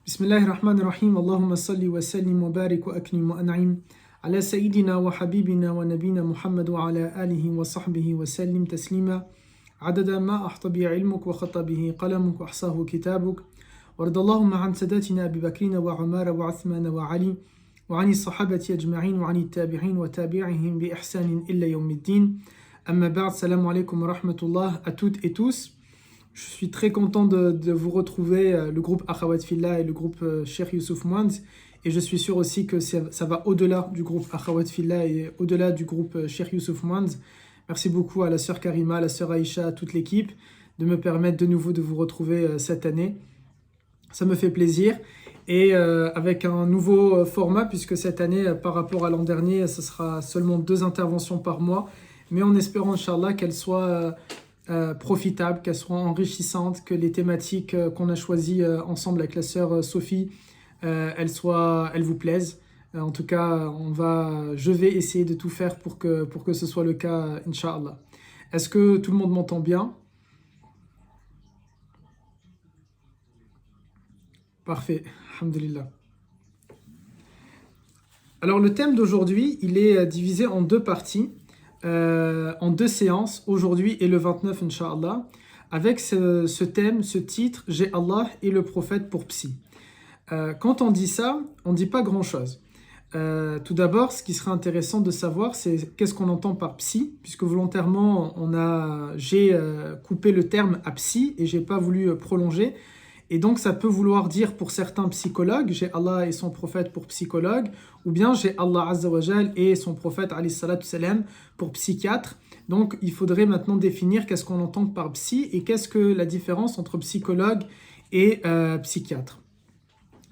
Bismillahir Rahmanir Rahim. Allahumma salli wa sallim wa barik wa akrim wa an'im ala sayyidina wa habibina wa nabina Muhammad wa ala alihi wa sahbihi wa sallim taslima adada ma ahta bi ilmuk wa khata bihi qalamuk wa ahsahu kitabuk warda Allahumma an sadatina Abi Bakrina wa Umara wa Uthmana wa Ali wa ani sahabati ajma'in wa ani tabi'in wa tabi'ihim bi ihsanin illa yawmiddin. Amma ba'd, salam alaykum wa rahmatullah à toutes et tous. Je suis très content de vous retrouver, le groupe Akhawat Fillah et le groupe Cheikh Youssouf Mouand. Et je suis sûr aussi que ça va au-delà du groupe Akhawat Fillah et au-delà du groupe Cheikh Youssouf Mouand. Merci beaucoup à la sœur Karima, à la sœur Aïcha, à toute l'équipe de me permettre de nouveau de vous retrouver cette année. Ça me fait plaisir. Et avec un nouveau format, puisque cette année, par rapport à l'an dernier, ce sera seulement 2 interventions par mois. Mais en espérant, Inch'Allah, qu'elles soient profitables, qu'elles soient enrichissantes, que les thématiques qu'on a choisies ensemble avec la sœur Sophie, elles vous plaisent. En tout cas, je vais essayer de tout faire pour que ce soit le cas, Inch'Allah. Est-ce que tout le monde m'entend bien? Parfait, alhamdulillah. Alors le thème d'aujourd'hui, il est divisé en 2 parties. En 2 séances, aujourd'hui et le 29, Inch'Allah, avec ce thème, ce titre, j'ai Allah et le prophète pour psy. Quand on dit ça, on ne dit pas grand-chose. Tout d'abord, ce qui serait intéressant de savoir, c'est qu'est-ce qu'on entend par psy, puisque volontairement, j'ai coupé le terme à psy et j'ai pas voulu prolonger. Et donc, ça peut vouloir dire pour certains psychologues, j'ai Allah et son prophète pour psychologue, ou bien j'ai Allah Azza wa Jal et son prophète alayhi salatu salam pour psychiatre. Donc, il faudrait maintenant définir qu'est-ce qu'on entend par psy et qu'est-ce que la différence entre psychologue et psychiatre.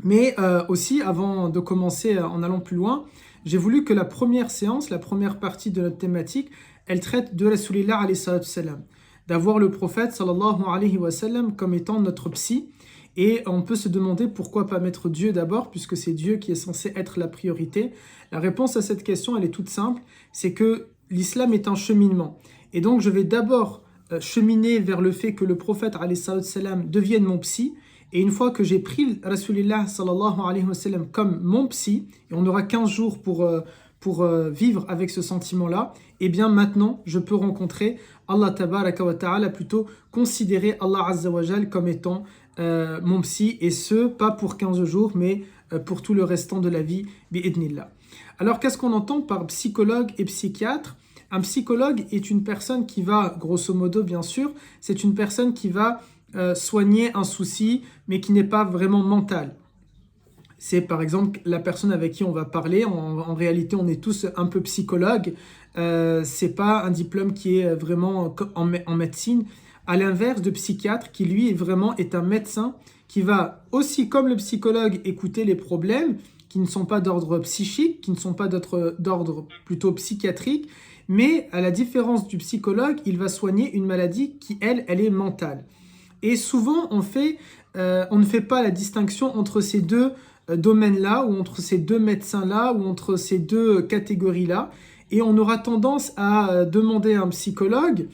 Mais aussi, avant de commencer en allant plus loin, j'ai voulu que la première séance, la première partie de notre thématique, elle traite de Rasulillah alayhi salatu salam, d'avoir le prophète sallallahu alayhi wa sallam comme étant notre psy. Et on peut se demander pourquoi pas mettre Dieu d'abord, puisque c'est Dieu qui est censé être la priorité. La réponse à cette question, elle est toute simple, c'est que l'islam est un cheminement. Et donc je vais d'abord cheminer vers le fait que le prophète alayhi salam devienne mon psy. Et une fois que j'ai pris Rasulillah sallallahu alayhi wa sallam comme mon psy, et on aura 15 jours pour vivre avec ce sentiment-là, et bien maintenant, je peux rencontrer Allah tabaraka wa ta'ala, plutôt considérer Allah azza wa jal comme étant mon psy, et ce, pas pour 15 jours, mais pour tout le restant de la vie, bi'idnillah. Alors, qu'est-ce qu'on entend par psychologue et psychiatre? Un psychologue est une personne qui va, grosso modo, bien sûr, c'est une personne qui va soigner un souci, mais qui n'est pas vraiment mental. C'est par exemple la personne avec qui on va parler. En réalité, on est tous un peu psychologues. C'est pas un diplôme qui est vraiment en médecine. À l'inverse de psychiatre, qui lui est un médecin qui va aussi, comme le psychologue, écouter les problèmes qui ne sont pas d'ordre psychique, qui ne sont pas d'ordre plutôt psychiatrique, mais à la différence du psychologue, il va soigner une maladie qui, elle est mentale. Et souvent, on ne fait pas la distinction entre ces 2 domaines-là, ou entre ces 2 médecins-là, ou entre ces 2 catégories-là. Et on aura tendance à demander à un psychologue,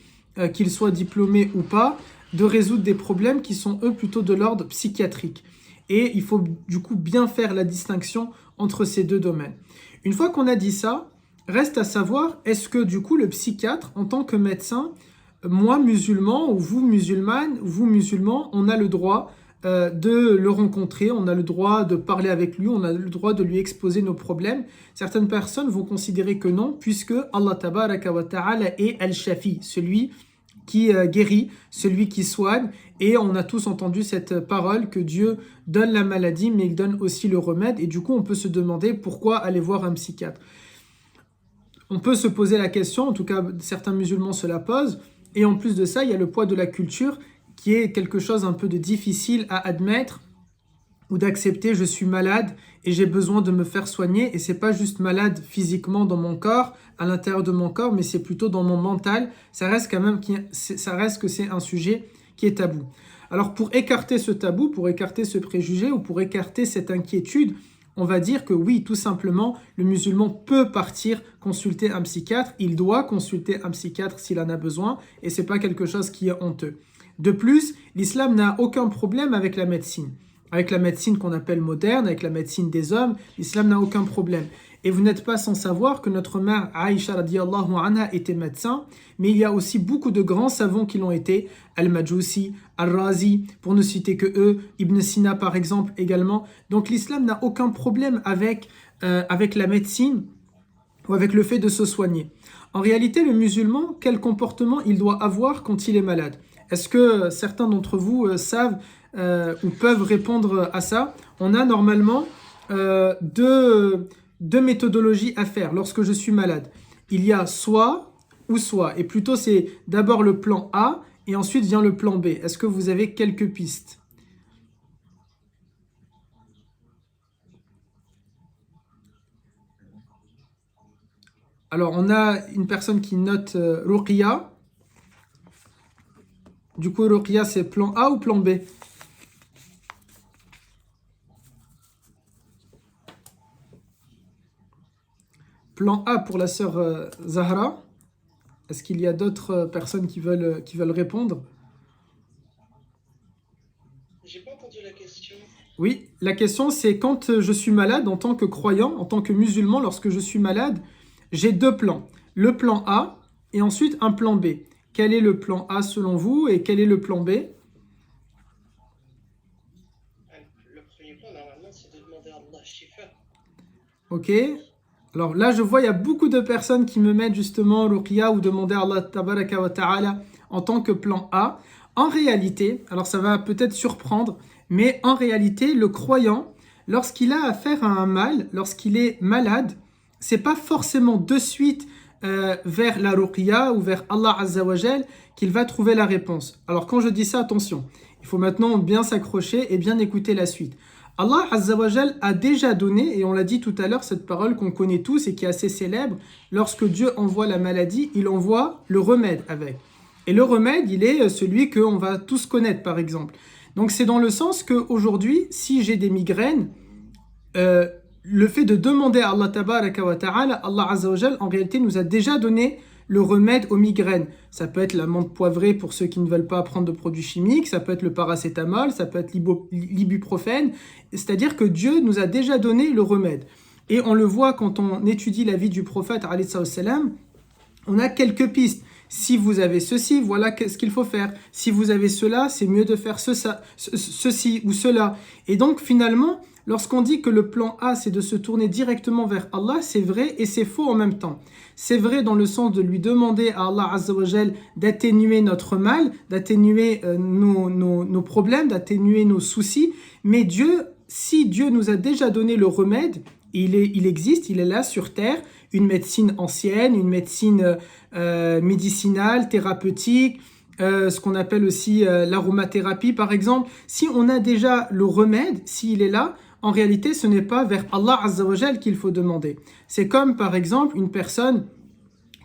qu'il soit diplômé ou pas, de résoudre des problèmes qui sont, eux, plutôt de l'ordre psychiatrique. Et il faut du coup bien faire la distinction entre ces 2 domaines. Une fois qu'on a dit ça, reste à savoir, est-ce que du coup le psychiatre, en tant que médecin, moi musulman, ou vous musulmane, ou vous musulman, on a le droit de le rencontrer, on a le droit de parler avec lui, on a le droit de lui exposer nos problèmes. Certaines personnes vont considérer que non, puisque Allah tabaraka wa ta'ala est al-shafi, celui qui guérit, celui qui soigne. Et on a tous entendu cette parole que Dieu donne la maladie, mais il donne aussi le remède. Et du coup, on peut se demander pourquoi aller voir un psychiatre. On peut se poser la question, en tout cas certains musulmans se la posent. Et en plus de ça, il y a le poids de la culture, qui est quelque chose un peu de difficile à admettre ou d'accepter. Je suis malade et j'ai besoin de me faire soigner, et c'est pas juste malade physiquement dans mon corps, à l'intérieur de mon corps, mais c'est plutôt dans mon mental. Ça reste que c'est un sujet qui est tabou. Alors pour écarter ce tabou, pour écarter ce préjugé, ou pour écarter cette inquiétude, on va dire que oui, tout simplement, le musulman peut partir consulter un psychiatre, il doit consulter un psychiatre s'il en a besoin, et c'est pas quelque chose qui est honteux. De plus, l'islam n'a aucun problème avec la médecine. avec la médecine qu'on appelle moderne, avec la médecine des hommes, l'islam n'a aucun problème. Et vous n'êtes pas sans savoir que notre mère Aïcha radiyallahu anha était médecin, mais il y a aussi beaucoup de grands savants qui l'ont été, Al-Majousi, Al-Razi, pour ne citer que eux, Ibn Sina par exemple également. Donc l'islam n'a aucun problème avec la médecine ou avec le fait de se soigner. En réalité, le musulman, quel comportement il doit avoir quand il est malade? Est-ce que certains d'entre vous savent ou peuvent répondre à ça? On a normalement deux méthodologies à faire lorsque je suis malade. Il y a soit ou soit. Et plutôt, c'est d'abord le plan A et ensuite vient le plan B. Est-ce que vous avez quelques pistes? Alors, on a une personne qui note Ruqya. Du coup, Ruqya, c'est plan A ou plan B? Plan A pour la sœur Zahra. Est-ce qu'il y a d'autres personnes qui veulent répondre? J'ai pas entendu la question. Oui, la question c'est quand je suis malade en tant que croyant, en tant que musulman, lorsque je suis malade, j'ai deux plans. Le plan A et ensuite un plan B. Quel est le plan A selon vous et quel est le plan B? Le premier point, normalement, c'est de demander à Allah Shifa. Ok. Alors là, je vois, il y a beaucoup de personnes qui me mettent justement Ruqya ou demander à Allah Tabaraka wa Ta'ala en tant que plan A. En réalité, alors ça va peut-être surprendre, mais en réalité, le croyant, lorsqu'il a affaire à un mal, lorsqu'il est malade, c'est pas forcément de suite vers la Ruqya ou vers Allah Azza wa Jal qu'il va trouver la réponse. Alors quand je dis ça, attention, il faut maintenant bien s'accrocher et bien écouter la suite. Allah Azza wa Jal a déjà donné, et on l'a dit tout à l'heure, cette parole qu'on connaît tous et qui est assez célèbre, lorsque Dieu envoie la maladie, il envoie le remède avec. Et le remède, il est celui qu'on va tous connaître, par exemple. Donc c'est dans le sens qu'aujourd'hui, si j'ai des migraines, le fait de demander à Allah Tabaraka wa Ta'ala, Allah Azza wa Jal, en réalité, nous a déjà donné le remède aux migraines. Ça peut être la menthe poivrée pour ceux qui ne veulent pas prendre de produits chimiques, ça peut être le paracétamol, ça peut être l'ibuprofène. C'est-à-dire que Dieu nous a déjà donné le remède. Et on le voit quand on étudie la vie du prophète, alayhi salam, on a quelques pistes. Si vous avez ceci, voilà ce qu'il faut faire. Si vous avez cela, c'est mieux de faire ceci ou cela. Et donc finalement, lorsqu'on dit que le plan A, c'est de se tourner directement vers Allah, c'est vrai et c'est faux en même temps. C'est vrai dans le sens de lui demander à Allah Azza wa Jal d'atténuer notre mal, d'atténuer nos problèmes, d'atténuer nos soucis. Mais Dieu, si Dieu nous a déjà donné le remède, il existe, il est là sur terre, une médecine ancienne, une médecine médicinale, thérapeutique, ce qu'on appelle aussi l'aromathérapie par exemple. Si on a déjà le remède, s'il est là, en réalité ce n'est pas vers Allah Azza wa Jal qu'il faut demander. C'est comme par exemple une personne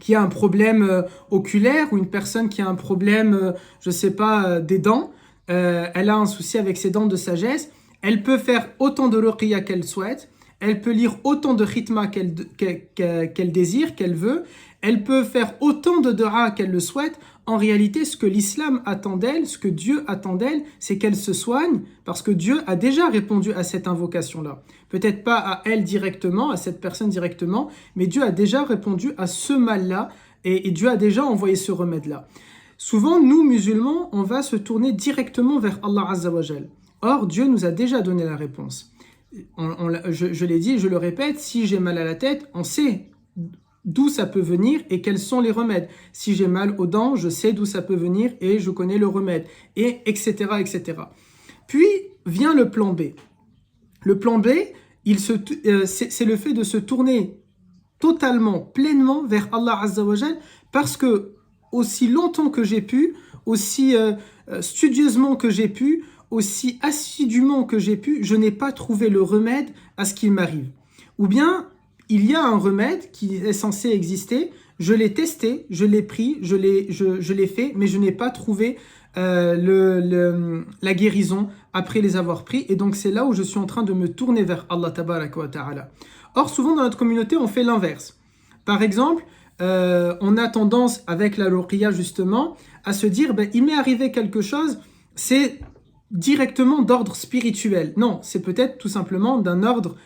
qui a un problème oculaire ou une personne qui a un problème, je sais pas, des dents. Elle a un souci avec ses dents de sagesse. Elle peut faire autant de ruqya qu'elle souhaite. Elle peut lire autant de khitma qu'elle désire, qu'elle veut. Elle peut faire autant de dua qu'elle le souhaite. En réalité, ce que l'islam attend d'elle, ce que Dieu attend d'elle, c'est qu'elle se soigne parce que Dieu a déjà répondu à cette invocation-là. Peut-être pas à elle directement, à cette personne directement, mais Dieu a déjà répondu à ce mal-là et Dieu a déjà envoyé ce remède-là. Souvent, nous, musulmans, on va se tourner directement vers Allah Azza wa Jal. Or, Dieu nous a déjà donné la réponse. Je l'ai dit et je le répète, si j'ai mal à la tête, on sait d'où ça peut venir et quels sont les remèdes. Si j'ai mal aux dents, je sais d'où ça peut venir et je connais le remède, et etc., etc. Puis vient le plan B. Le plan B, c'est le fait de se tourner totalement, pleinement vers Allah Azza wa Jal, parce que aussi longtemps que j'ai pu, aussi studieusement que j'ai pu, aussi assidûment que j'ai pu, je n'ai pas trouvé le remède à ce qu'il m'arrive. Ou bien, il y a un remède qui est censé exister, je l'ai testé, je l'ai pris, je l'ai fait, mais je n'ai pas trouvé la guérison après les avoir pris. Et donc, c'est là où je suis en train de me tourner vers Allah Tabaraka wa Ta'ala. Or, souvent dans notre communauté, on fait l'inverse. Par exemple, on a tendance, avec la ruqya justement, à se dire, il m'est arrivé quelque chose, c'est directement d'ordre spirituel. Non, c'est peut-être tout simplement d'un ordre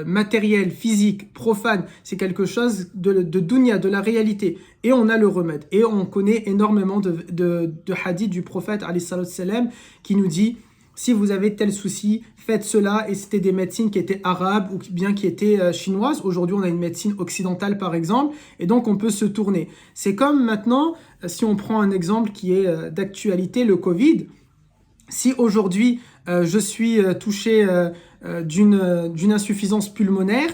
matériel, physique, profane. C'est quelque chose de dunya, de la réalité. Et on a le remède. Et on connaît énormément de hadiths du prophète alayhi salam qui nous dit: si vous avez tel souci, faites cela. Et c'était des médecines qui étaient arabes ou bien qui étaient chinoises. Aujourd'hui, on a une médecine occidentale, par exemple. Et donc, on peut se tourner. C'est comme maintenant, si on prend un exemple qui est d'actualité, le Covid. Si aujourd'hui, je suis touché d'une insuffisance pulmonaire,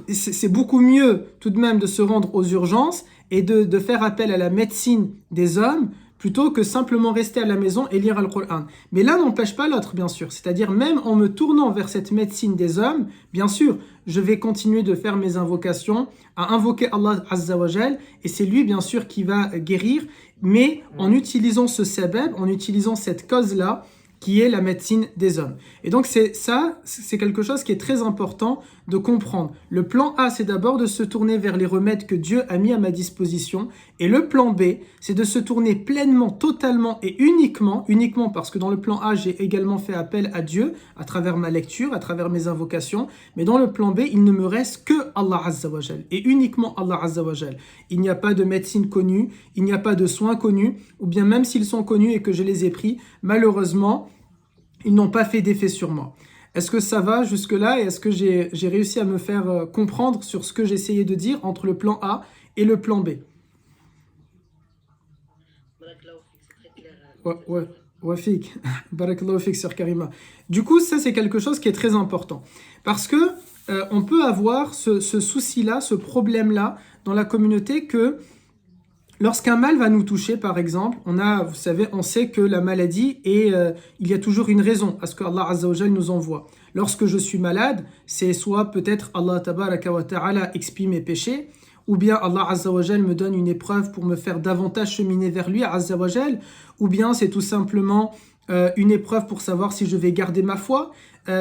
c'est beaucoup mieux tout de même de se rendre aux urgences et de faire appel à la médecine des hommes plutôt que simplement rester à la maison et lire le Coran. Mais l'un n'empêche pas l'autre, bien sûr. C'est-à-dire, même en me tournant vers cette médecine des hommes, bien sûr, je vais continuer de faire mes invocations, à invoquer Allah Azza wa Jal, et c'est lui, bien sûr, qui va guérir, mais en utilisant ce sabab, en utilisant cette cause-là, qui est la médecine des hommes. Et donc c'est quelque chose qui est très important de comprendre. Le plan A, c'est d'abord de se tourner vers les remèdes que Dieu a mis à ma disposition. Et le plan B, c'est de se tourner pleinement, totalement et uniquement parce que dans le plan A, j'ai également fait appel à Dieu à travers ma lecture, à travers mes invocations. Mais dans le plan B, il ne me reste que Allah Azza wa Jal et uniquement Allah Azza wa Jal. Il n'y a pas de médecine connue, il n'y a pas de soins connus, ou bien même s'ils sont connus et que je les ai pris, malheureusement, ils n'ont pas fait d'effet sur moi. Est-ce que ça va jusque-là et est-ce que j'ai réussi à me faire comprendre sur ce que j'essayais de dire entre le plan A et le plan B? Ouais, fik. Barakallahu fik sur Karima. Du coup, ça c'est quelque chose qui est très important. Parce que on peut avoir ce souci-là, ce problème-là dans la communauté que lorsqu'un mal va nous toucher, par exemple, on sait que la maladie il y a toujours une raison à ce que Allah Azza wa Jal nous envoie. Lorsque je suis malade, c'est soit peut-être Allah Tabaraka wa Ta'ala expie mes péchés, ou bien Allah Azza wa Jal me donne une épreuve pour me faire davantage cheminer vers lui, Azza wa Jal, ou bien c'est tout simplement une épreuve pour savoir si je vais garder ma foi.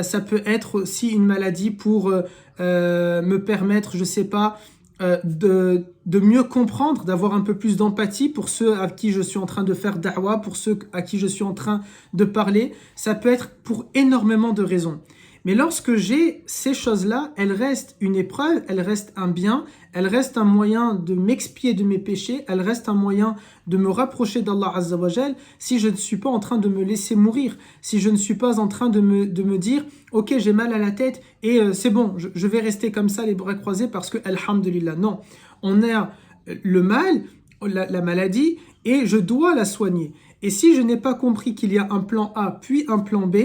Ça peut être aussi une maladie pour me permettre, je sais pas, de mieux comprendre, d'avoir un peu plus d'empathie pour ceux à qui je suis en train de faire da'wa, pour ceux à qui je suis en train de parler. Ça peut être pour énormément de raisons. Mais lorsque j'ai ces choses-là, elles restent une épreuve, elles restent un bien, elles restent un moyen de m'expier de mes péchés, elles restent un moyen de me rapprocher d'Allah Azza wa Jal si je ne suis pas en train de me laisser mourir, si je ne suis pas en train de me dire « Ok, j'ai mal à la tête et c'est bon, je vais rester comme ça les bras croisés parce que Alhamdulillah ». Non, on a le mal, la maladie et je dois la soigner. Et si je n'ai pas compris qu'il y a un plan A puis un plan B,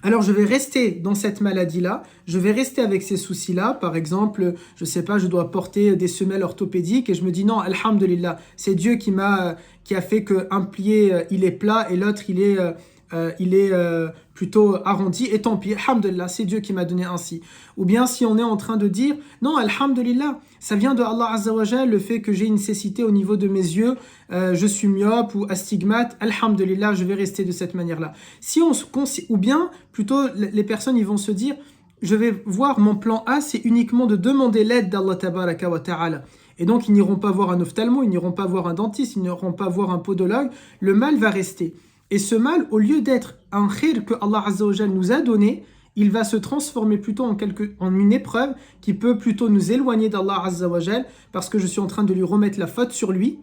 alors je vais rester dans cette maladie-là, je vais rester avec ces soucis-là. Par exemple, je sais pas, je dois porter des semelles orthopédiques et je me dis non, alhamdulillah, c'est Dieu qui a fait qu'un pied il est plat et l'autre il est plutôt arrondi et tant pis, alhamdulillah, c'est Dieu qui m'a donné ainsi. Ou bien si on est en train de dire non, alhamdulillah, ça vient de Allah Azza wa Jal, le fait que j'ai une cécité au niveau de mes yeux, je suis myope ou astigmate, alhamdulillah, je vais rester de cette manière-là. Ou bien plutôt les personnes ils vont se dire je vais voir mon plan A, c'est uniquement de demander l'aide d'Allah Tabaraka wa Ta'ala. Et donc ils n'iront pas voir un ophtalmo, ils n'iront pas voir un dentiste, ils n'iront pas voir un podologue, le mal va rester. Et ce mal, au lieu d'être un khir que Allah Azza wa Jal nous a donné, il va se transformer plutôt en une épreuve qui peut plutôt nous éloigner d'Allah Azza wa Jal parce que je suis en train de lui remettre la faute sur lui,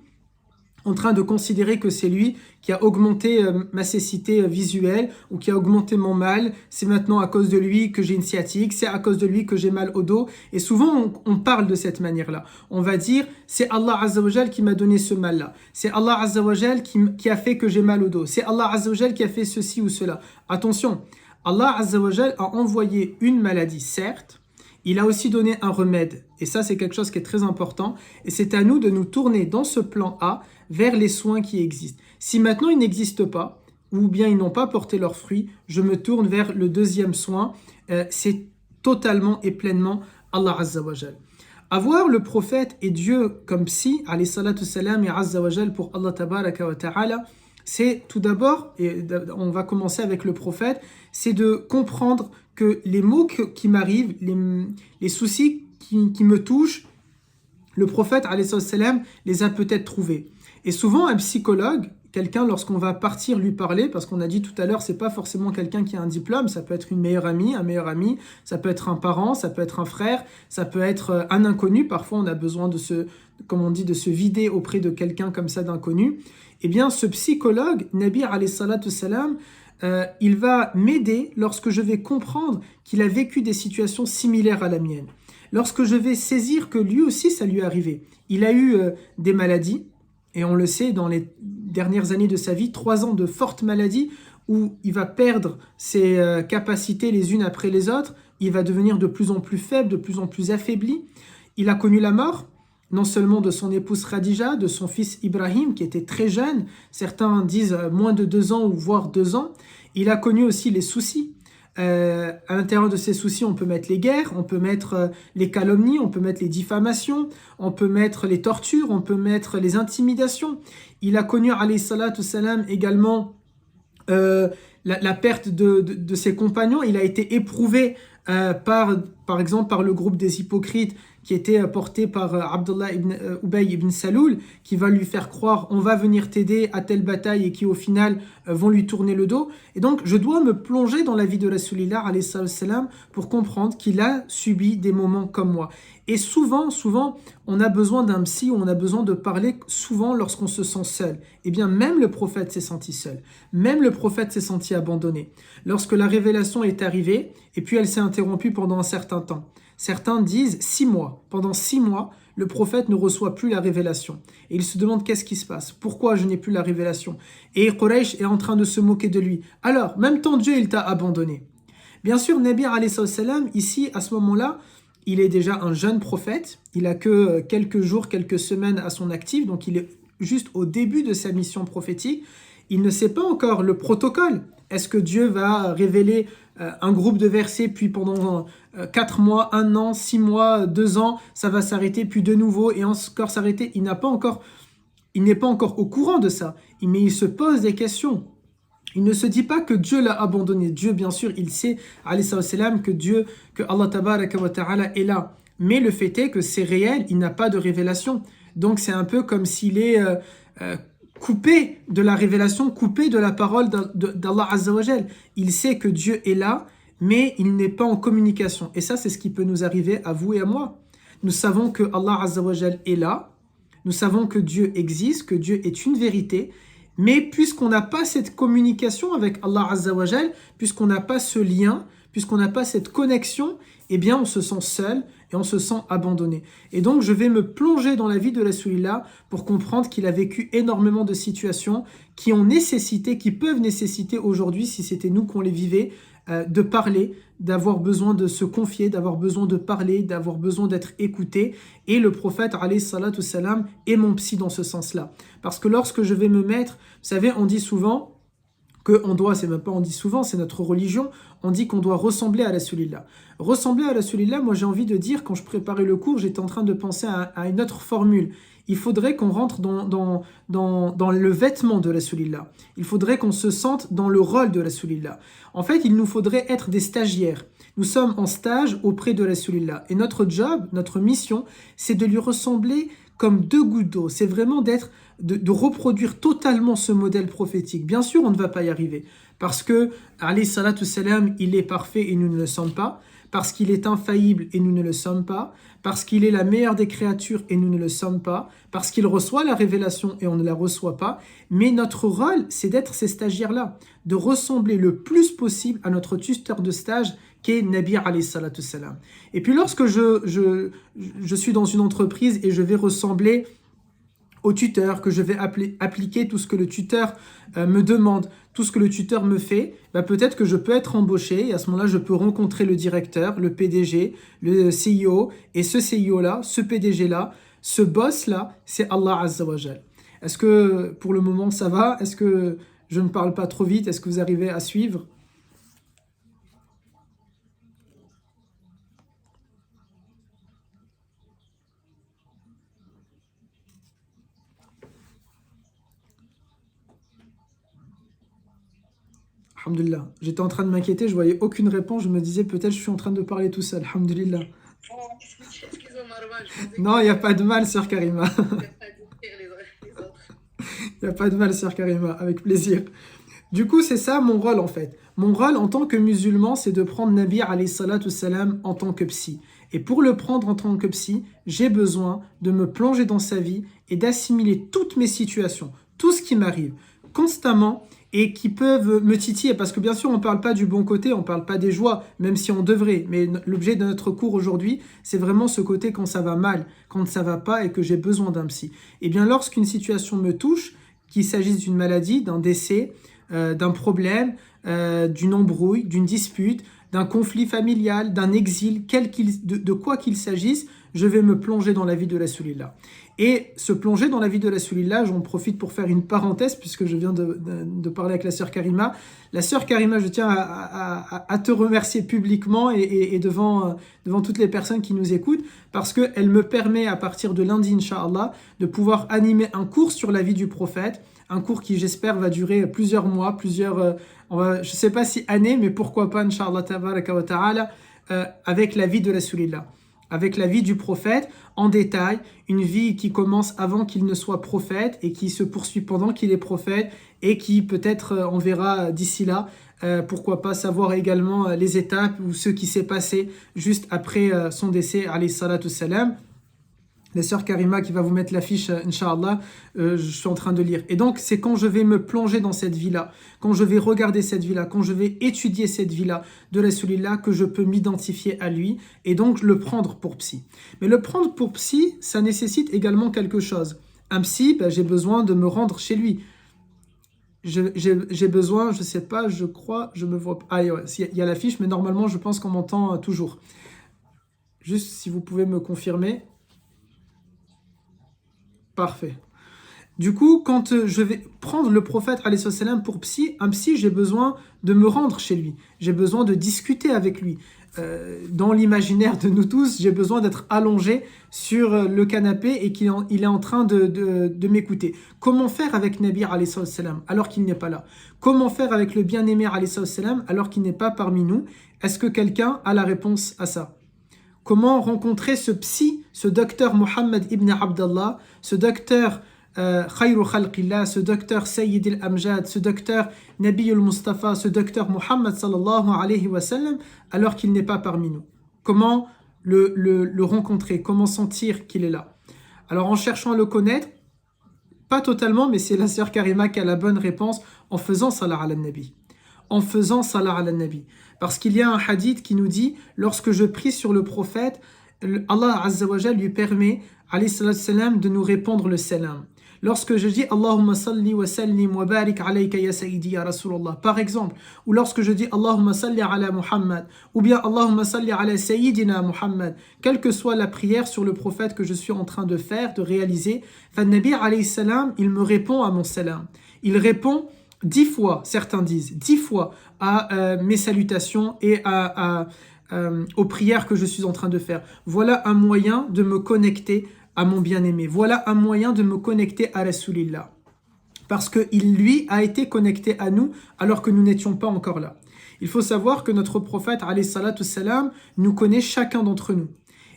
en train de considérer que c'est lui qui a augmenté ma cécité visuelle ou qui a augmenté mon mal. C'est maintenant à cause de lui que j'ai une sciatique, c'est à cause de lui que j'ai mal au dos. Et souvent, on parle de cette manière-là. On va dire, c'est Allah Azza wa Jal qui m'a donné ce mal-là. C'est Allah Azza wa Jal qui a fait que j'ai mal au dos. C'est Allah Azza wa Jal qui a fait ceci ou cela. Attention, Allah Azza wa Jal a envoyé une maladie, certes. Il a aussi donné un remède. Et ça, c'est quelque chose qui est très important. Et c'est à nous de nous tourner dans ce plan A vers les soins qui existent. Si maintenant ils n'existent pas, ou bien ils n'ont pas porté leurs fruits, je me tourne vers le deuxième soin. C'est totalement et pleinement Allah Azza wa Jal. Avoir le prophète et Dieu comme psy, alayhi salatu salam et Azza wa Jal pour Allah Tabaraka wa Ta'ala, c'est tout d'abord, et on va commencer avec le prophète, c'est de comprendre que les maux qui m'arrivent, les soucis qui me touchent, le prophète alayhi salam les a peut-être trouvés. Et souvent, un psychologue quelqu'un, lorsqu'on va partir lui parler, parce qu'on a dit tout à l'heure, c'est pas forcément quelqu'un qui a un diplôme, ça peut être une meilleure amie, un meilleur ami, ça peut être un parent, ça peut être un frère, ça peut être un inconnu. Parfois, on a besoin de comme on dit, de se vider auprès de quelqu'un comme ça d'inconnu. Eh bien, ce psychologue, Nabi alayhi salatu salam, il va m'aider lorsque je vais comprendre qu'il a vécu des situations similaires à la mienne. Lorsque je vais saisir que lui aussi, ça lui est arrivé. Il a eu des maladies, et on le sait, dans les dernières années de sa vie, 3 ans de fortes maladies où il va perdre ses capacités les unes après les autres, il va devenir de plus en plus faible, de plus en plus affaibli. Il a connu la mort, non seulement de son épouse Khadija, de son fils Ibrahim, qui était très jeune, certains disent moins de 2 ans ou voire 2 ans. Il a connu aussi les soucis. À l'intérieur de ces soucis, on peut mettre les guerres, on peut mettre les calomnies, on peut mettre les diffamations, on peut mettre les tortures, on peut mettre les intimidations. Il a connu, alayhi salatu salam, également la perte de ses compagnons. Il a été éprouvé par exemple par le groupe des hypocrites qui était porté par Abdullah ibn Ubay ibn Saloul, qui va lui faire croire on va venir t'aider à telle bataille et qui au final vont lui tourner le dos. Et donc je dois me plonger dans la vie de Rasulillah alayhi salam pour comprendre qu'il a subi des moments comme moi. Et souvent, on a besoin d'un psy, ou on a besoin de parler souvent lorsqu'on se sent seul. Eh bien, même le prophète s'est senti seul. Même le prophète s'est senti abandonné. Lorsque la révélation est arrivée, et puis elle s'est interrompue pendant un certain temps. Certains disent 6 mois. Pendant 6 mois, le prophète ne reçoit plus la révélation. Et il se demande qu'est-ce qui se passe. Pourquoi je n'ai plus la révélation? Et Quraysh est en train de se moquer de lui. Alors, même tant Dieu, il t'a abandonné. Bien sûr, Nabi alayhi salam, ici, à ce moment-là, il est déjà un jeune prophète. Il a que quelques jours, quelques semaines à son actif. Donc, il est juste au début de sa mission prophétique. Il ne sait pas encore le protocole. Est-ce que Dieu va révéler un groupe de versets, puis pendant 4 mois, 1 an, 6 mois, 2 ans, ça va s'arrêter, puis de nouveau, et encore s'arrêter? Il n'est pas encore au courant de ça, mais il se pose des questions. Il ne se dit pas que Dieu l'a abandonné. Dieu, bien sûr, il sait, alayhi salam, que Allah tabaraka wa ta'ala est là. Mais le fait est que c'est réel, il n'a pas de révélation. Donc c'est un peu comme s'il est coupé de la révélation, coupé de la parole d'Allah Azza wa Jal. Il sait que Dieu est là, mais il n'est pas en communication. Et ça, c'est ce qui peut nous arriver à vous et à moi. Nous savons que Allah Azza wa Jal est là, nous savons que Dieu existe, que Dieu est une vérité, mais puisqu'on n'a pas cette communication avec Allah Azza wa Jal, puisqu'on n'a pas ce lien, puisqu'on n'a pas cette connexion, eh bien on se sent seul et on se sent abandonné. Et donc je vais me plonger dans la vie de Rasulillah pour comprendre qu'il a vécu énormément de situations qui peuvent nécessiter aujourd'hui, si c'était nous qu'on les vivait, de parler, d'avoir besoin de se confier, d'avoir besoin de parler, d'avoir besoin d'être écouté. Et le prophète, alayhi salatu salam, est mon psy dans ce sens-là. Parce que lorsque je vais me mettre, vous savez, on dit souvent qu'on doit, c'est même pas on dit souvent, c'est notre religion, on dit qu'on doit ressembler à Rasulillah. Ressembler à Rasulillah, moi j'ai envie de dire, quand je préparais le cours, j'étais en train de penser à une autre formule. Il faudrait qu'on rentre dans le vêtement de Rasulillah. Il faudrait qu'on se sente dans le rôle de Rasulillah. En fait, il nous faudrait être des stagiaires. Nous sommes en stage auprès de Rasulillah. Et notre job, notre mission, c'est de lui ressembler comme 2 gouttes d'eau. C'est vraiment de reproduire totalement ce modèle prophétique. Bien sûr, on ne va pas y arriver. Parce que, alayhi salatu salam, il est parfait et nous ne le sommes pas. Parce qu'il est infaillible et nous ne le sommes pas. Parce qu'il est la meilleure des créatures et nous ne le sommes pas. Parce qu'il reçoit la révélation et on ne la reçoit pas. Mais notre rôle, c'est d'être ces stagiaires-là. De ressembler le plus possible à notre tuteur de stage qu'est Nabi alayhi salatu salam. Et puis lorsque je suis dans une entreprise et je vais ressembler au tuteur, que je vais appliquer tout ce que le tuteur me demande, tout ce que le tuteur me fait, peut-être que je peux être embauché et à ce moment-là, je peux rencontrer le directeur, le PDG, le CIO, et ce CIO-là, ce PDG-là, ce boss-là, c'est Allah Azza wa Jal. Est-ce que pour le moment ça va? Est-ce que je ne parle pas trop vite? Est-ce que vous arrivez à suivre? Alhamdulillah. J'étais en train de m'inquiéter, je voyais aucune réponse, je me disais peut-être je suis en train de parler tout seul. Alhamdulillah. Oh, excusez-moi, Marwan, je pensais Non, il n'y a pas de mal, sœur Karima. qu'il n'y a pas de dire les autres. Il n'y a pas de mal, sœur Karima, avec plaisir. Du coup, c'est ça mon rôle en fait. Mon rôle en tant que musulman, c'est de prendre Nabi alayhi salatu salam en tant que psy. Et pour le prendre en tant que psy, j'ai besoin de me plonger dans sa vie et d'assimiler toutes mes situations, tout ce qui m'arrive constamment et qui peuvent me titiller. Parce que bien sûr, on ne parle pas du bon côté, on ne parle pas des joies, même si on devrait. Mais l'objet de notre cours aujourd'hui, c'est vraiment ce côté quand ça va mal, quand ça ne va pas et que j'ai besoin d'un psy. Et bien lorsqu'une situation me touche, qu'il s'agisse d'une maladie, d'un décès, d'un problème, d'une embrouille, d'une dispute, d'un conflit familial, d'un exil, de quoi qu'il s'agisse, je vais me plonger dans la vie de Rasulillah. Et se plonger dans la vie de Rasulillah, j'en profite pour faire une parenthèse, puisque je viens de parler avec la sœur Karima. La sœur Karima, je tiens à te remercier publiquement et devant toutes les personnes qui nous écoutent, parce qu'elle me permet, à partir de lundi, Inch'Allah, de pouvoir animer un cours sur la vie du prophète, un cours qui, j'espère, va durer plusieurs mois, je ne sais pas si années, mais pourquoi pas, Inch'Allah, tabaraka wa ta'ala, avec la vie de Rasulillah, avec la vie du prophète, en détail, une vie qui commence avant qu'il ne soit prophète et qui se poursuit pendant qu'il est prophète et qui peut-être, on verra d'ici là, pourquoi pas savoir également les étapes ou ce qui s'est passé juste après son décès, alayhi salatu salam. La sœur Karima qui va vous mettre l'affiche, Inch'Allah, je suis en train de lire. Et donc, c'est quand je vais me plonger dans cette vie-là, quand je vais regarder cette vie-là, quand je vais étudier cette vie-là de Rasulillah, que je peux m'identifier à lui et donc le prendre pour psy. Mais le prendre pour psy, ça nécessite également quelque chose. Un psy, j'ai besoin de me rendre chez lui. J'ai besoin, je sais pas, je crois, je me vois... Ah, ouais, il y a l'affiche, mais normalement, je pense qu'on m'entend toujours. Juste si vous pouvez me confirmer... Parfait. Du coup, quand je vais prendre le prophète alayhi salam pour psy, un psy, j'ai besoin de me rendre chez lui. J'ai besoin de discuter avec lui. Dans l'imaginaire de nous tous, j'ai besoin d'être allongé sur le canapé et qu'il est en train de m'écouter. Comment faire avec Nabi alayhi salam alors qu'il n'est pas là? Comment faire avec le bien-aimé alayhi salam alors qu'il n'est pas parmi nous? Est-ce que quelqu'un a la réponse à ça? Comment rencontrer ce psy, ce docteur Mohammed ibn Abdallah, ce docteur Khayru Khalqillah, ce docteur Sayyid al-Amjad, ce docteur Nabi al-Mustafa, ce docteur Mohammed sallallahu alayhi wa sallam, alors qu'il n'est pas parmi nous? Comment le rencontrer? Comment sentir qu'il est là? Alors en cherchant à le connaître, pas totalement, mais c'est la sœur Karima qui a la bonne réponse, en faisant salat ala nabi. En faisant salat ala nabi. Parce qu'il y a un hadith qui nous dit, lorsque je prie sur le prophète, Allah Azza wa Jal lui permet, alayhi salatu salam, de nous répondre le salam. Lorsque je dis Allahumma salli wa sallim wa barik alayka ya sayyidi ya Rasulallah, par exemple, ou lorsque je dis Allahumma salli ala Muhammad, ou bien Allahumma salli ala sayyidina Muhammad, quelle que soit la prière sur le prophète que je suis en train de faire, de réaliser, Nabi alayhi salam, il me répond à mon salam. Il répond 10 fois, certains disent, 10 fois à mes salutations et aux prières que je suis en train de faire. Voilà un moyen de me connecter à mon bien-aimé. Voilà un moyen de me connecter à Rasulillah. Parce qu'il, lui, a été connecté à nous alors que nous n'étions pas encore là. Il faut savoir que notre prophète, alayhi salatu salam, nous connaît chacun d'entre nous.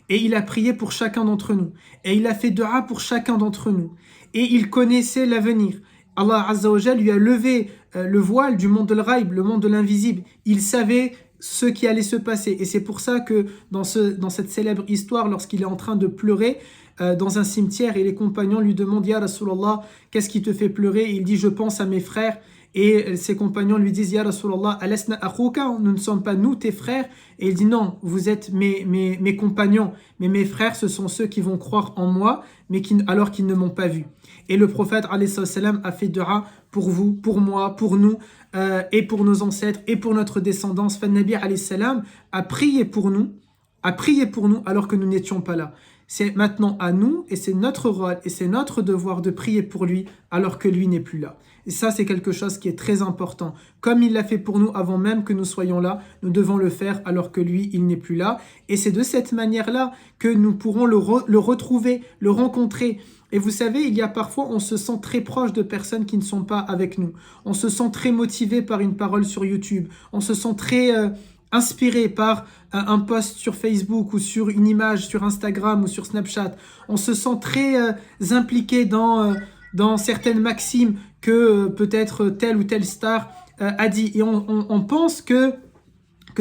Et il a prié pour chacun d'entre nous. Et il a fait dua pour chacun d'entre nous. Et il connaissait l'avenir. Allah Azza wa Jal lui a levé le voile du monde de l'ghaib, le monde de l'invisible. Il savait ce qui allait se passer. Et c'est pour ça que dans cette célèbre histoire, lorsqu'il est en train de pleurer dans un cimetière et les compagnons lui demandent « Ya Rasulallah, qu'est-ce qui te fait pleurer ?» Et il dit « Je pense à mes frères. » Et ses compagnons lui disent « Ya Rasulallah, alasna akhuka, nous ne sommes pas nous tes frères ?» Et il dit « Non, vous êtes mes compagnons, mais mes frères, ce sont ceux qui vont croire en moi, mais alors qu'ils ne m'ont pas vu. » Et le prophète alayhi salam a fait dua pour vous, pour moi, pour nous, et pour nos ancêtres, et pour notre descendance. Nabi alayhi salam a prié pour nous alors que nous n'étions pas là. C'est maintenant à nous, et c'est notre rôle, et c'est notre devoir de prier pour lui alors que lui n'est plus là. Et ça, c'est quelque chose qui est très important. Comme il l'a fait pour nous avant même que nous soyons là, nous devons le faire alors que lui, il n'est plus là. Et c'est de cette manière-là que nous pourrons le retrouver, le rencontrer. Et vous savez, il y a parfois, on se sent très proche de personnes qui ne sont pas avec nous. On se sent très motivé par une parole sur YouTube. On se sent très inspiré par un post sur Facebook ou sur une image sur Instagram ou sur Snapchat. On se sent très impliqué dans dans certaines maximes que peut-être telle ou telle star a dit. Et on pense que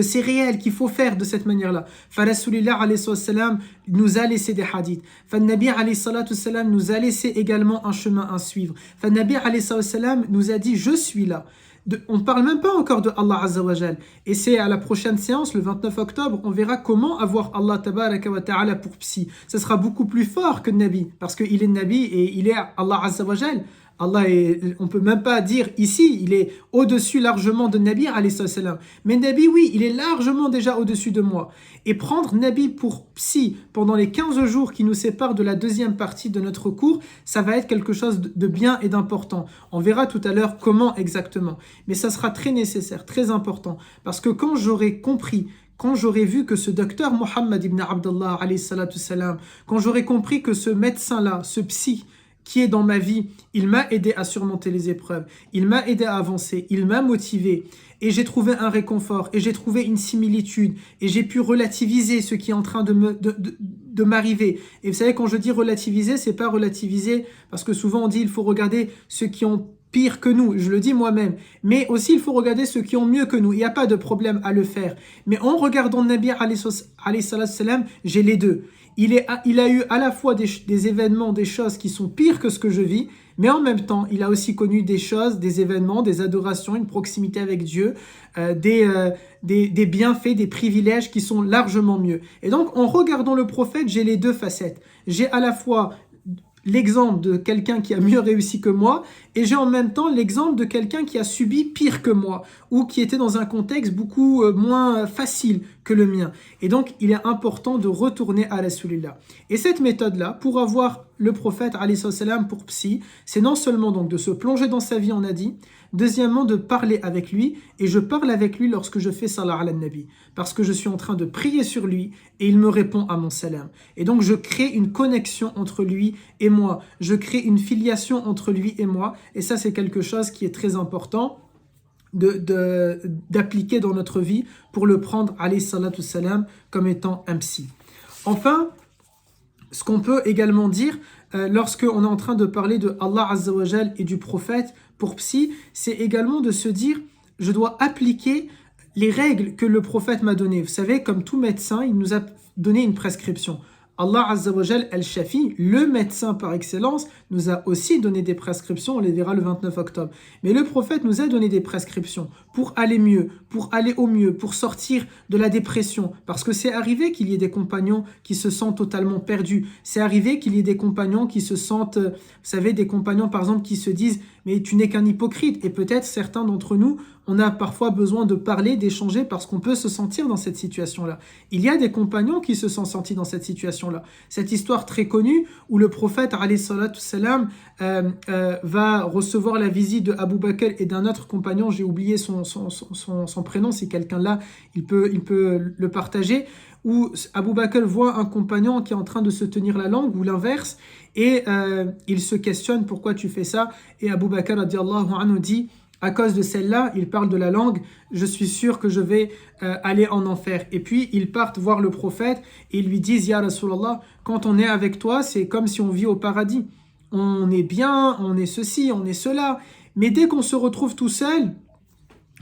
c'est réel, qu'il faut faire de cette manière-là. Rasulullah alayhi salam nous a laissé des hadiths. Nabi alayhi salam nous a laissé également un chemin à suivre. Nabi alayhi salam nous a dit, je suis là. On ne parle même pas encore de Allah Azza wa Jal. Et c'est à la prochaine séance, le 29 octobre, on verra comment avoir Allah Tabaraka wa Ta'ala pour psy. Ce sera beaucoup plus fort que Nabi, parce qu'il est Nabi et il est Allah Azza wa Jal. Allah est, on peut même pas dire ici, il est au-dessus largement de Nabi alayhi salam. Mais Nabi, oui, il est largement déjà au-dessus de moi. Et prendre Nabi pour psy pendant les 15 jours qui nous séparent de la deuxième partie de notre cours, ça va être quelque chose de bien et d'important. On verra tout à l'heure comment exactement. Mais ça sera très nécessaire, très important. Parce que quand j'aurai compris, quand j'aurai vu que ce docteur Mohammed ibn Abdullah alayhi salatu salam, quand j'aurai compris que ce médecin-là, ce psy, qui est dans ma vie, il m'a aidé à surmonter les épreuves, il m'a aidé à avancer, il m'a motivé et j'ai trouvé un réconfort et j'ai trouvé une similitude et j'ai pu relativiser ce qui est en train de m'arriver. Et vous savez, quand je dis relativiser, c'est pas relativiser parce que souvent on dit il faut regarder ceux qui ont pire que nous, je le dis moi-même, mais aussi il faut regarder ceux qui ont mieux que nous, il n'y a pas de problème à le faire. Mais en regardant Nabi alayhi salam, j'ai les deux. Il a eu à la fois des événements, des choses qui sont pires que ce que je vis, mais en même temps, il a aussi connu des choses, des événements, des adorations, une proximité avec Dieu, des bienfaits, des privilèges qui sont largement mieux. Et donc, en regardant le prophète, j'ai les deux facettes. J'ai à la fois l'exemple de quelqu'un qui a mieux réussi que moi et j'ai en même temps l'exemple de quelqu'un qui a subi pire que moi ou qui était dans un contexte beaucoup moins facile que le mien. Et donc, il est important de retourner à Rasulullah. Et cette méthode-là, pour avoir le prophète alayhi salam pour psy, c'est non seulement donc de se plonger dans sa vie, on a dit, deuxièmement de parler avec lui, et je parle avec lui lorsque je fais salat ala nabi, parce que je suis en train de prier sur lui et il me répond à mon salam. Et donc je crée une connexion entre lui et moi, je crée une filiation entre lui et moi, et ça c'est quelque chose qui est très important d'appliquer dans notre vie pour le prendre alayhi salatu salam comme étant un psy. Enfin, ce qu'on peut également dire lorsqu'on est en train de parler de Allah Azza wa Jal et du prophète pour psy, c'est également de se dire je dois appliquer les règles que le prophète m'a données. Vous savez, comme tout médecin, il nous a donné une prescription. Allah Azza wa Jal al-Shafi, le médecin par excellence, nous a aussi donné des prescriptions, on les verra le 29 octobre. Mais le prophète nous a donné des prescriptions pour aller mieux, pour aller au mieux, pour sortir de la dépression. Parce que c'est arrivé qu'il y ait des compagnons qui se sentent totalement perdus. C'est arrivé qu'il y ait des compagnons qui se sentent, vous savez, des compagnons par exemple qui se disent « mais tu n'es qu'un hypocrite ». Et peut-être certains d'entre nous, on a parfois besoin de parler, d'échanger parce qu'on peut se sentir dans cette situation-là. Il y a des compagnons qui se sont sentis dans cette situation-là. Cette histoire très connue où le prophète alayhi salatu salam va recevoir la visite de Abu Bakr et d'un autre compagnon, j'ai oublié son prénom, si quelqu'un là, il peut le partager, où Abu Bakr voit un compagnon qui est en train de se tenir la langue ou l'inverse et il se questionne pourquoi tu fais ça et Abu Bakr radiyallahu anhu dit à cause de celle-là, il parle de la langue, je suis sûr que je vais aller en enfer. Et puis, ils partent voir le prophète et ils lui disent, Ya Rasulallah, quand on est avec toi, c'est comme si on vit au paradis. On est bien, on est ceci, on est cela. Mais dès qu'on se retrouve tout seul,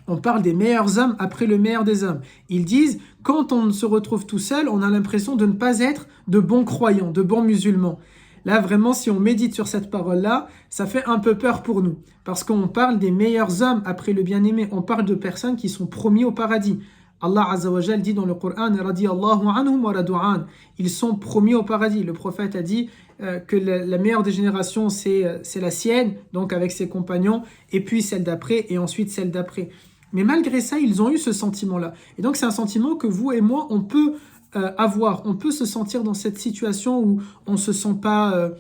on parle des meilleurs hommes après le meilleur des hommes. Ils disent, quand on se retrouve tout seul, on a l'impression de ne pas être de bons croyants, de bons musulmans. Là, vraiment, si on médite sur cette parole-là, ça fait un peu peur pour nous. Parce qu'on parle des meilleurs hommes après le bien-aimé. On parle de personnes qui sont promis au paradis. Allah Azza wa Jal dit dans le Coran, radiyallahu anhum wa radu'an. Ils sont promis au paradis. Le prophète a dit que la meilleure des générations, c'est la sienne, donc avec ses compagnons, et puis celle d'après, et ensuite celle d'après. Mais malgré ça, ils ont eu ce sentiment-là. Et donc, c'est un sentiment que vous et moi, on peut avoir. On peut se sentir dans cette situation où on ne se sent pas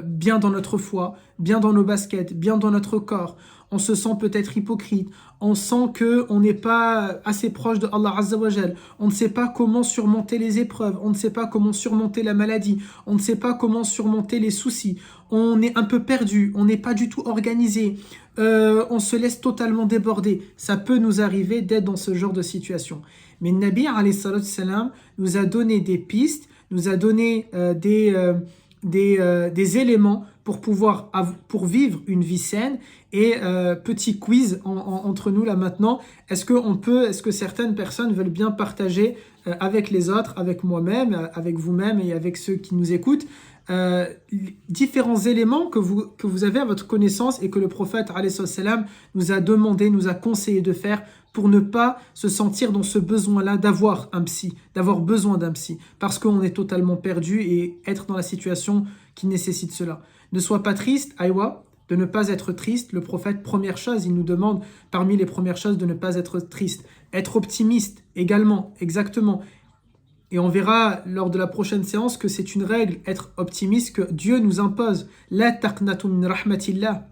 bien dans notre foi, bien dans nos baskets, bien dans notre corps. On se sent peut-être hypocrite. On sent qu'on n'est pas assez proche de Allah Azza wa Jal. On ne sait pas comment surmonter les épreuves. On ne sait pas comment surmonter la maladie. On ne sait pas comment surmonter les soucis. On est un peu perdu. On n'est pas du tout organisé. On se laisse totalement déborder. Ça peut nous arriver d'être dans ce genre de situation. Mais Nabi alayhi salatu salam nous a donné des pistes, nous a donné des éléments pour pour vivre une vie saine. Et petit quiz entre nous là maintenant, est-ce que certaines personnes veulent bien partager avec les autres, avec moi-même, avec vous-même et avec ceux qui nous écoutent, différents éléments que vous avez à votre connaissance et que le prophète alayhi salam nous a demandé, nous a conseillé de faire pour ne pas se sentir dans ce besoin-là d'avoir un psy, d'avoir besoin d'un psy, parce qu'on est totalement perdu et être dans la situation qui nécessite cela. Ne sois pas triste, Aïwa, de ne pas être triste. Le prophète, première chose, il nous demande parmi les premières choses de ne pas être triste. Être optimiste également, exactement. Et on verra lors de la prochaine séance que c'est une règle, être optimiste, que Dieu nous impose. La taqnatu min rahmatillah.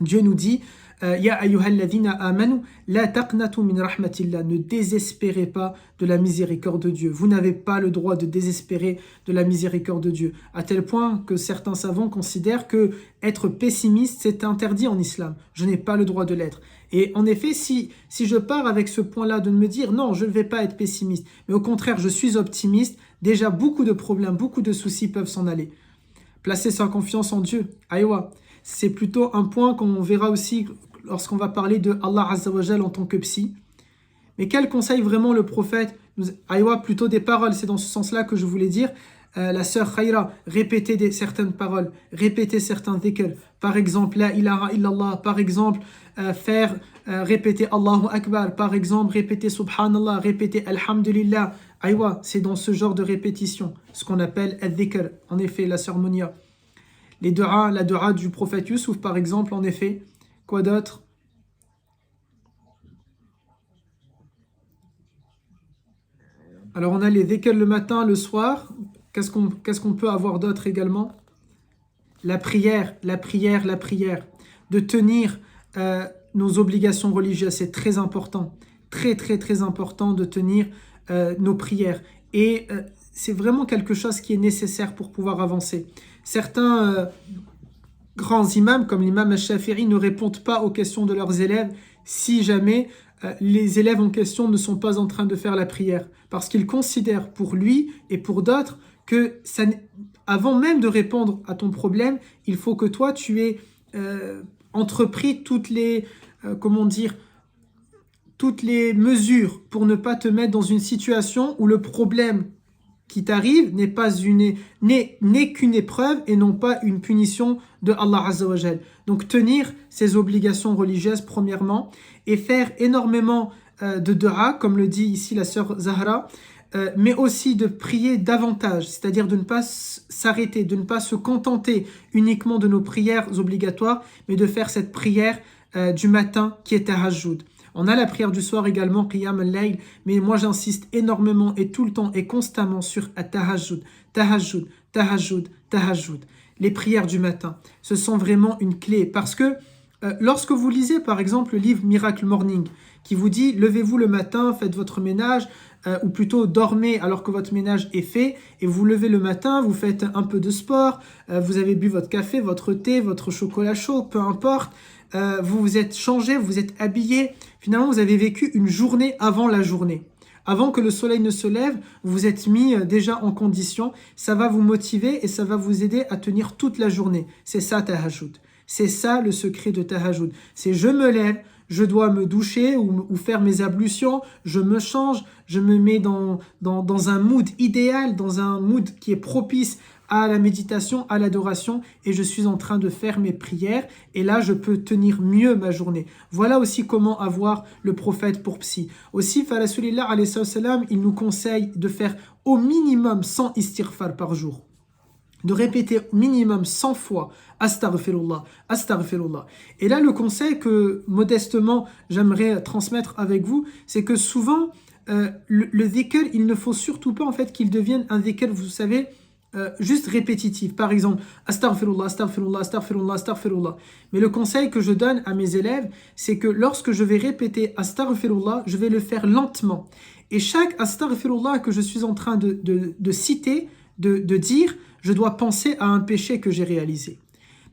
Dieu nous dit Ya ayyuhalladhina amanu, la taqnatu min rahmatillah. Ne désespérez pas de la miséricorde de Dieu. Vous n'avez pas le droit de désespérer de la miséricorde de Dieu. À tel point que certains savants considèrent que être pessimiste, c'est interdit en islam. Je n'ai pas le droit de l'être. Et en effet, si je pars avec ce point-là de me dire non, je ne vais pas être pessimiste, mais au contraire, je suis optimiste, déjà beaucoup de problèmes, beaucoup de soucis peuvent s'en aller. Placer sa confiance en Dieu, aïwa, c'est plutôt un point qu'on verra aussi lorsqu'on va parler de Allah Azza wa Jal en tant que psy. Mais quel conseil vraiment le prophète nous... Aïwa, plutôt des paroles, c'est dans ce sens-là que je voulais dire. La sœur Khaira, répéter certaines paroles, répéter certains dhikr. Par exemple, la ilaha illallah. Par exemple, répéter Allahu Akbar. Par exemple, répéter Subhanallah, répéter Alhamdulillah. Aïwa, c'est dans ce genre de répétition, ce qu'on appelle al-dhikr. En effet, la sœur Monia. La dua du prophète Youssouf, par exemple, en effet. Quoi d'autre? Alors, on a les dhikr le matin, le soir. Qu'est-ce qu'on peut avoir d'autre également? La prière. De tenir nos obligations religieuses, c'est très important. Très, très, très important de tenir nos prières. Et c'est vraiment quelque chose qui est nécessaire pour pouvoir avancer. Certains grands imams, comme l'imam al-Shafi'i, ne répondent pas aux questions de leurs élèves si jamais les élèves en question ne sont pas en train de faire la prière. Parce qu'ils considèrent pour lui et pour d'autres que avant même de répondre à ton problème, il faut que toi, tu aies entrepris toutes les mesures pour ne pas te mettre dans une situation où le problème qui t'arrive n'est qu'une épreuve et non pas une punition de Allah Azza wa Jal. Donc tenir ses obligations religieuses premièrement et faire énormément de dua, comme le dit ici la sœur Zahra, mais aussi de prier davantage, c'est-à-dire de ne pas s'arrêter, de ne pas se contenter uniquement de nos prières obligatoires, mais de faire cette prière du matin qui est tahajjud. On a la prière du soir également, qiyam al-layl, mais moi j'insiste énormément et tout le temps et constamment sur tahajjud, tahajjud, tahajjud, tahajjud. Les prières du matin, ce sont vraiment une clé parce que lorsque vous lisez par exemple le livre Miracle Morning qui vous dit levez-vous le matin, faites votre ménage, ou plutôt dormez alors que votre ménage est fait et vous levez le matin, vous faites un peu de sport, vous avez bu votre café, votre thé, votre chocolat chaud, peu importe, vous vous êtes changé, vous vous êtes habillé, finalement vous avez vécu une journée avant la journée. Avant que le soleil ne se lève, vous vous êtes mis déjà en condition, ça va vous motiver et ça va vous aider à tenir toute la journée. C'est ça tahajjud. C'est ça le secret de tahajjud. C'est je me lève, je dois me doucher ou faire mes ablutions, je me change, je me mets dans un mood idéal, dans un mood qui est propice à la méditation, à l'adoration, et je suis en train de faire mes prières, et là je peux tenir mieux ma journée. Voilà aussi comment avoir le prophète pour psy. Aussi, Rasulullah alayhi salam, il nous conseille de faire au minimum 100 istighfar par jour. De répéter minimum 100 fois Astaghfirullah, Astaghfirullah. Et là, le conseil que modestement j'aimerais transmettre avec vous, c'est que souvent, le dhikr, il ne faut surtout pas en fait qu'il devienne un dhikr, vous savez, juste répétitif. Par exemple, Astaghfirullah, Astaghfirullah, Astaghfirullah, Astaghfirullah. Mais le conseil que je donne à mes élèves, c'est que lorsque je vais répéter Astaghfirullah, je vais le faire lentement. Et chaque Astaghfirullah que je suis en train de citer, de dire, je dois penser à un péché que j'ai réalisé.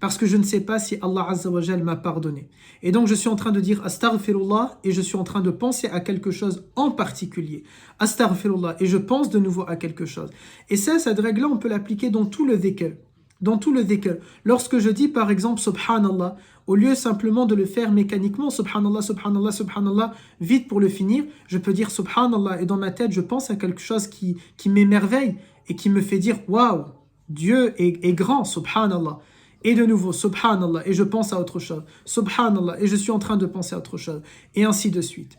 Parce que je ne sais pas si Allah Azza wa Jal m'a pardonné. Et donc je suis en train de dire Astaghfirullah et je suis en train de penser à quelque chose en particulier. Astaghfirullah et je pense de nouveau à quelque chose. Et cette règle-là, on peut l'appliquer dans tout le dhikr. dans tout le dhikr. Lorsque je dis par exemple Subhanallah, au lieu simplement de le faire mécaniquement, Subhanallah, Subhanallah, Subhanallah, vite pour le finir, je peux dire Subhanallah et dans ma tête je pense à quelque chose qui m'émerveille et qui me fait dire waouh, Dieu est grand, Subhanallah. Et de nouveau, Subhanallah, et je pense à autre chose. Subhanallah, et je suis en train de penser à autre chose. Et ainsi de suite.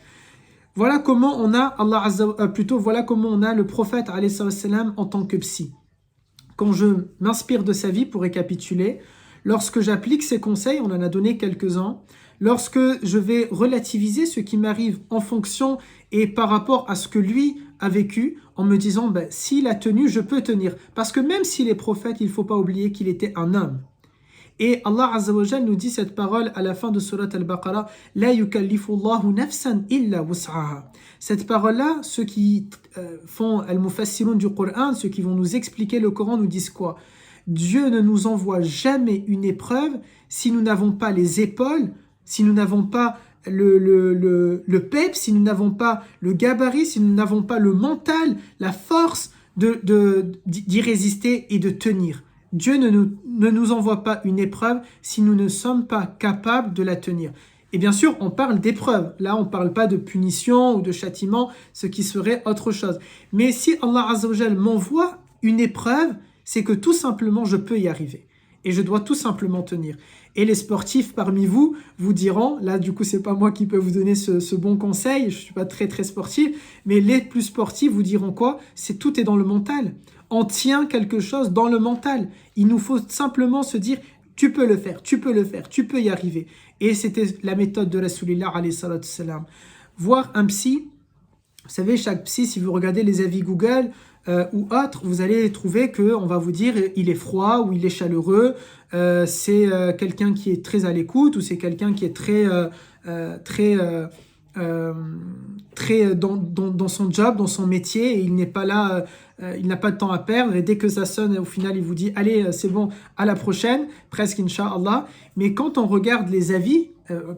Voilà comment on a voilà comment on a le prophète alayhi salam en tant que psy. Quand je m'inspire de sa vie, pour récapituler, lorsque j'applique ses conseils, on en a donné quelques-uns, lorsque je vais relativiser ce qui m'arrive en fonction et par rapport à ce que lui a vécu, en me disant, s'il a tenu, je peux tenir. Parce que même s'il est prophète, il ne faut pas oublier qu'il était un homme. Et Allah Azza wa Jal nous dit cette parole à la fin de Surat Al-Baqarah, La yukallifu Allahu nafsan illa wus'aha. Cette parole-là, ceux qui font al-mufassirun du Coran, ceux qui vont nous expliquer le Coran, nous disent quoi? Dieu ne nous envoie jamais une épreuve si nous n'avons pas les épaules, si nous n'avons pas le pep, si nous n'avons pas le gabarit, si nous n'avons pas le mental, la force d'y résister et de tenir. Dieu ne nous envoie pas une épreuve si nous ne sommes pas capables de la tenir. Et bien sûr, on parle d'épreuve. Là, on ne parle pas de punition ou de châtiment, ce qui serait autre chose. Mais si Allah Azza wa Jal m'envoie une épreuve, c'est que tout simplement, je peux y arriver. Et je dois tout simplement tenir. Et les sportifs parmi vous vous diront, là du coup c'est pas moi qui peux vous donner ce bon conseil, je suis pas très très sportif, mais les plus sportifs vous diront quoi? Tout est dans le mental. On tient quelque chose dans le mental. Il nous faut simplement se dire, tu peux le faire, tu peux le faire, tu peux y arriver. Et c'était la méthode de Rasulillah alayhi salatu salam. Voir un psy, vous savez, chaque psy, si vous regardez les avis Google ou autres, vous allez trouver qu'on va vous dire il est froid ou il est chaleureux, c'est quelqu'un qui est très à l'écoute ou c'est quelqu'un qui est très dans son job, dans son métier, et il n'est pas là, il n'a pas de temps à perdre, et dès que ça sonne, au final, il vous dit allez, c'est bon, à la prochaine, presque Inch'Allah. Mais quand on regarde les avis,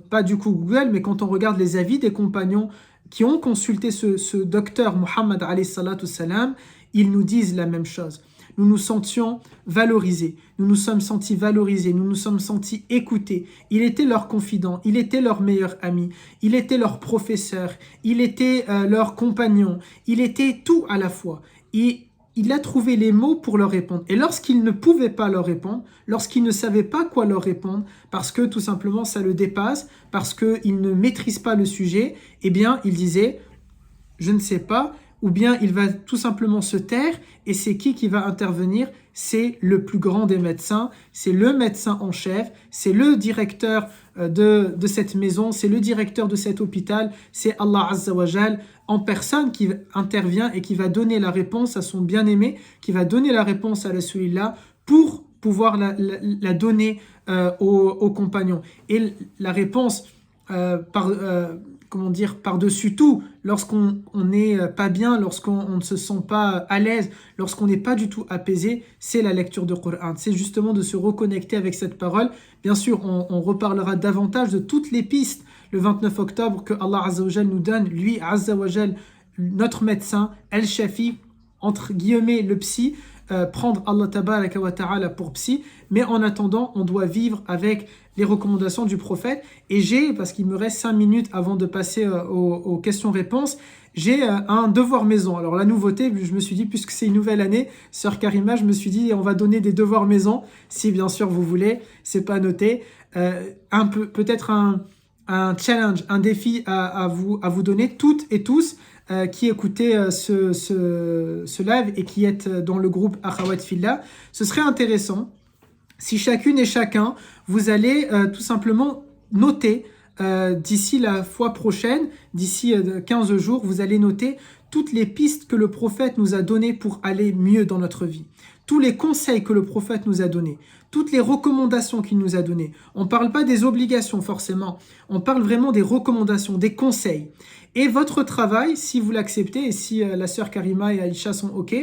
pas du coup Google, mais quand on regarde les avis des compagnons qui ont consulté ce docteur Muhammad alayhi salatu salam, ils nous disent la même chose. Nous nous sentions valorisés, nous nous sommes sentis valorisés, nous nous sommes sentis écoutés. Il était leur confident, il était leur meilleur ami, il était leur professeur, il était leur compagnon, il était tout à la fois. Et il a trouvé les mots pour leur répondre. Et lorsqu'il ne pouvait pas leur répondre, lorsqu'il ne savait pas quoi leur répondre, parce que tout simplement ça le dépasse, parce qu'il ne maîtrise pas le sujet, eh bien il disait « je ne sais pas », ou bien il va tout simplement se taire, et c'est qui va intervenir? C'est le plus grand des médecins, c'est le médecin en chef, c'est le directeur de cette maison, c'est le directeur de cet hôpital, c'est Allah Azza wa Jal en personne qui intervient et qui va donner la réponse à son bien-aimé, qui va donner la réponse à Rasulillah pour pouvoir la donner aux compagnons. Et la réponse par-dessus tout, lorsqu'on n'est pas bien, lorsqu'on ne se sent pas à l'aise, lorsqu'on n'est pas du tout apaisé, c'est la lecture du Coran. C'est justement de se reconnecter avec cette parole. Bien sûr, on reparlera davantage de toutes les pistes le 29 octobre que Allah Azza wa Jal nous donne, lui Azza wa Jal, notre médecin, Al-Shafi, entre guillemets le psy, prendre Allah Tabaraka wa Ta'ala pour psy, mais en attendant, on doit vivre avec les recommandations du prophète. Et parce qu'il me reste 5 minutes avant de passer aux questions-réponses, j'ai un devoir maison. Alors la nouveauté, je me suis dit, puisque c'est une nouvelle année, Sœur Karima, je me suis dit, on va donner des devoirs maison, si bien sûr vous voulez, c'est pas noté. Peut-être un challenge, un défi à vous donner, toutes et tous, qui écoutez ce live et qui êtes dans le groupe Akhawat Fillah. Ce serait intéressant si chacune et chacun, vous allez tout simplement noter d'ici la fois prochaine, d'ici 15 jours, vous allez noter toutes les pistes que le prophète nous a données pour aller mieux dans notre vie. Tous les conseils que le prophète nous a donnés, toutes les recommandations qu'il nous a données. On ne parle pas des obligations forcément, on parle vraiment des recommandations, des conseils. Et votre travail, si vous l'acceptez, et si la sœur Karima et Aïcha sont OK,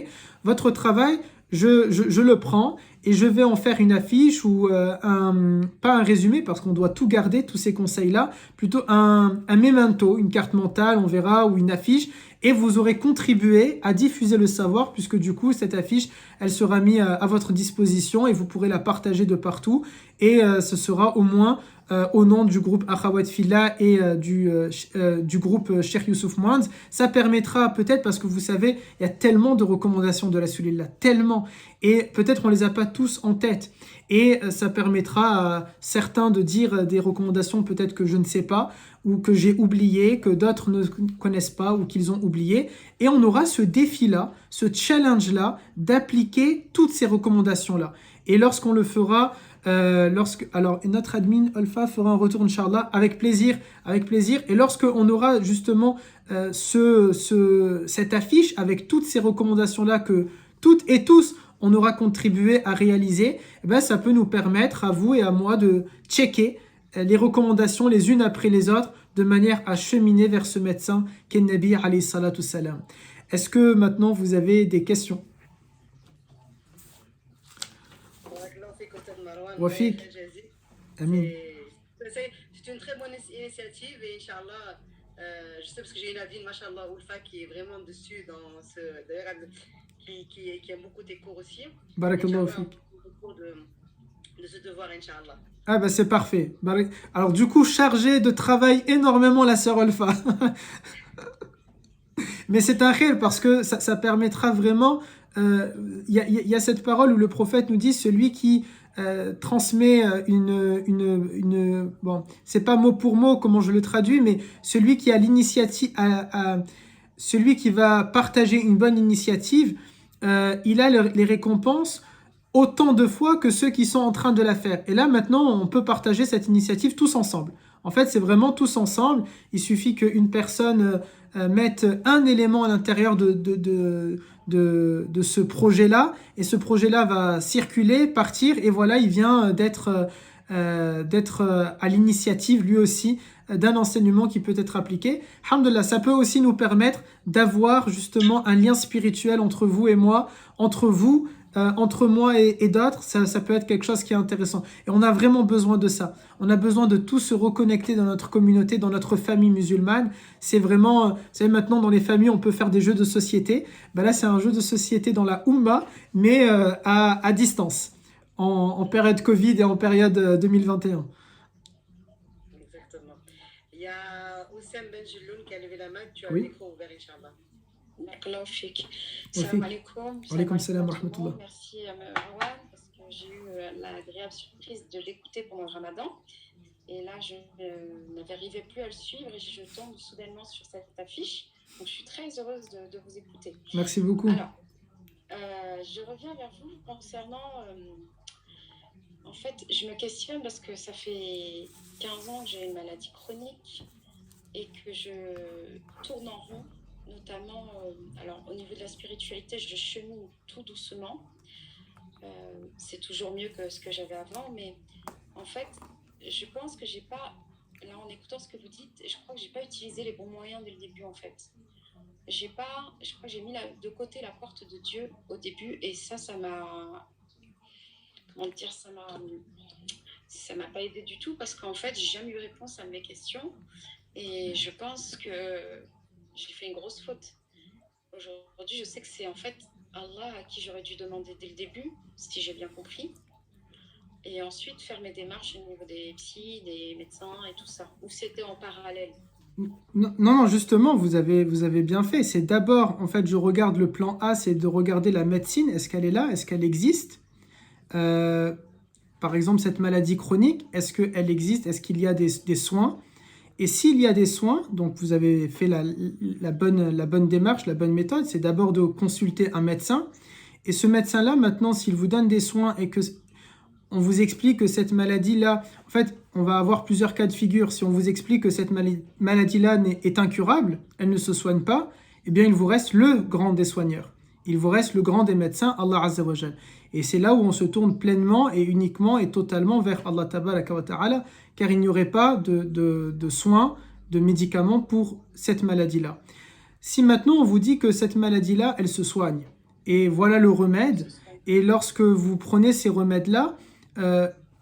votre travail, je le prends et je vais en faire une affiche ou pas un résumé parce qu'on doit tout garder, tous ces conseils-là, plutôt un memento, une carte mentale, on verra, ou une affiche. Et vous aurez contribué à diffuser le savoir, puisque du coup, cette affiche, elle sera mise à votre disposition et vous pourrez la partager de partout. Et ce sera au moins au nom du groupe Akhawat Fillah et du groupe Cheikh Youssouf Mouand. Ça permettra peut-être, parce que vous savez, il y a tellement de recommandations de la Rasulillah, tellement. Et peut-être on ne les a pas tous en tête. Et ça permettra à certains de dire des recommandations peut-être que je ne sais pas, ou que j'ai oublié, que d'autres ne connaissent pas, ou qu'ils ont oublié. Et on aura ce défi-là, ce challenge-là, d'appliquer toutes ces recommandations-là. Et lorsqu'on le fera, alors notre admin Olfa fera un retour, Inch'Allah, avec plaisir, avec plaisir. Et lorsqu'on aura justement cette affiche avec toutes ces recommandations-là que toutes et tous on aura contribué à réaliser, eh ben, ça peut nous permettre à vous et à moi de checker les recommandations les unes après les autres de manière à cheminer vers ce médecin qu'est Nabi alayhi salatu salam. Est-ce que maintenant vous avez des questions? Wafik. Amin. C'est une très bonne initiative et Inch'Allah, je sais parce que j'ai une amie, Mashallah, Ulfa, qui est vraiment dessus, d'ailleurs, qui aime beaucoup tes cours aussi. Barakallahu fik. De ce devoir, Inch'Allah. Ah bah c'est parfait. Alors du coup, chargé de travail énormément la sœur Olfa. Mais c'est un khir parce que ça permettra vraiment... Il y a cette parole où le prophète nous dit celui qui transmet bon, c'est pas mot pour mot comment je le traduis, mais celui qui a l'initiative, celui qui va partager une bonne initiative, il a les récompenses autant de fois que ceux qui sont en train de la faire. Et là, maintenant, on peut partager cette initiative tous ensemble. En fait, c'est vraiment tous ensemble. Il suffit qu'une personne mette un élément à l'intérieur de ce projet-là, et ce projet-là va circuler, partir, et voilà, il vient d'être à l'initiative, lui aussi, d'un enseignement qui peut être appliqué. Alhamdulillah, ça peut aussi nous permettre d'avoir justement un lien spirituel entre vous et moi, entre vous, entre moi et d'autres. Ça peut être quelque chose qui est intéressant. Et on a vraiment besoin de ça. On a besoin de tous se reconnecter dans notre communauté, dans notre famille musulmane. C'est vraiment, vous savez, maintenant dans les familles, on peut faire des jeux de société. Ben là, c'est un jeu de société dans la Oumma, mais à distance, en période Covid et en période 2021. Exactement. Il y a Oussam Benjeloun qui a levé la main. Tu as le micro ouvert, Inch'Allah. Barakallahu fik. Salam alaikum. Wa alaikum salam wa rahmatullah. Merci à Marwan parce que j'ai eu l'agréable surprise de l'écouter pendant le ramadan. Et là, je n'arrivais plus à le suivre et je tombe soudainement sur cette affiche. Donc, je suis très heureuse de vous écouter. Merci beaucoup. Alors, je reviens vers vous concernant... en fait, je me questionne parce que ça fait 15 ans que j'ai une maladie chronique et que je tourne en rond. Notamment, alors au niveau de la spiritualité, je chemine tout doucement. C'est toujours mieux que ce que j'avais avant, mais en fait, je pense que j'ai pas, là en écoutant ce que vous dites, je crois que j'ai pas utilisé les bons moyens dès le début en fait. Je crois que j'ai mis de côté la porte de Dieu au début et ça m'a, comment dire, ça m'a pas aidé du tout parce qu'en fait, j'ai jamais eu réponse à mes questions et je pense que j'ai fait une grosse faute. Aujourd'hui, je sais que c'est en fait Allah à qui j'aurais dû demander dès le début, si j'ai bien compris. Et ensuite, faire mes démarches au niveau des psys, des médecins et tout ça. Ou c'était en parallèle? Non, justement, vous avez bien fait. C'est d'abord, en fait, je regarde le plan A, c'est de regarder la médecine. Est-ce qu'elle est là? Est-ce qu'elle existe? Par exemple, cette maladie chronique, est-ce qu'elle existe? Est-ce qu'il y a des soins? Et s'il y a des soins, donc vous avez fait la bonne démarche, la bonne méthode, c'est d'abord de consulter un médecin. Et ce médecin-là, maintenant, s'il vous donne des soins et que on vous explique que cette maladie-là, en fait, on va avoir plusieurs cas de figure. Si on vous explique que cette maladie-là est incurable, elle ne se soigne pas, eh bien, il vous reste le grand des soigneurs. Il vous reste le grand des médecins, Allah Azza wa Jal. Et c'est là où on se tourne pleinement et uniquement et totalement vers Allah Tabaraka wa Ta'ala, car il n'y aurait pas de soins, de médicaments pour cette maladie-là. Si maintenant on vous dit que cette maladie-là, elle se soigne, et voilà le remède, et lorsque vous prenez ces remèdes-là,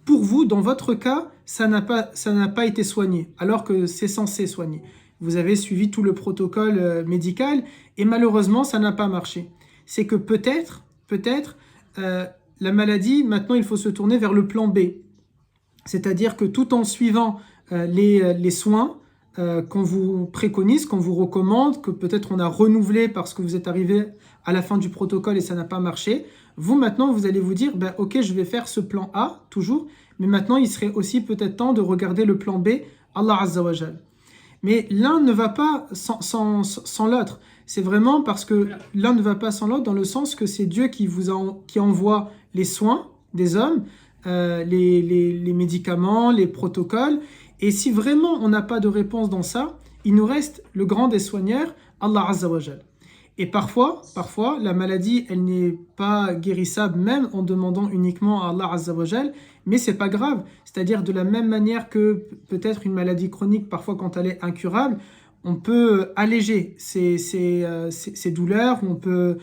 pour vous, dans votre cas, ça n'a pas été soigné, alors que c'est censé soigner. vous avez suivi tout le protocole médical et malheureusement ça n'a pas marché. C'est que peut-être, la maladie, maintenant il faut se tourner vers le plan B. C'est-à-dire que tout en suivant les soins qu'on vous préconise, qu'on vous recommande, que peut-être on a renouvelé parce que vous êtes arrivé à la fin du protocole et ça n'a pas marché, vous maintenant vous allez vous dire, ben, ok je vais faire ce plan A toujours, mais maintenant il serait aussi peut-être temps de regarder le plan B, Allah Azza wa Jal. Mais l'un ne va pas sans l'autre. C'est vraiment parce que l'un ne va pas sans l'autre dans le sens que c'est Dieu qui envoie les soins des hommes, les médicaments, les protocoles. Et si vraiment on n'a pas de réponse dans ça, il nous reste le grand des soigneurs, Allah Azza wa Jal. Et parfois, la maladie, elle n'est pas guérissable même en demandant uniquement à Allah Azza wa Jal, mais c'est pas grave. C'est-à-dire de la même manière que peut-être une maladie chronique, parfois quand elle est incurable, on peut alléger ses douleurs, on peut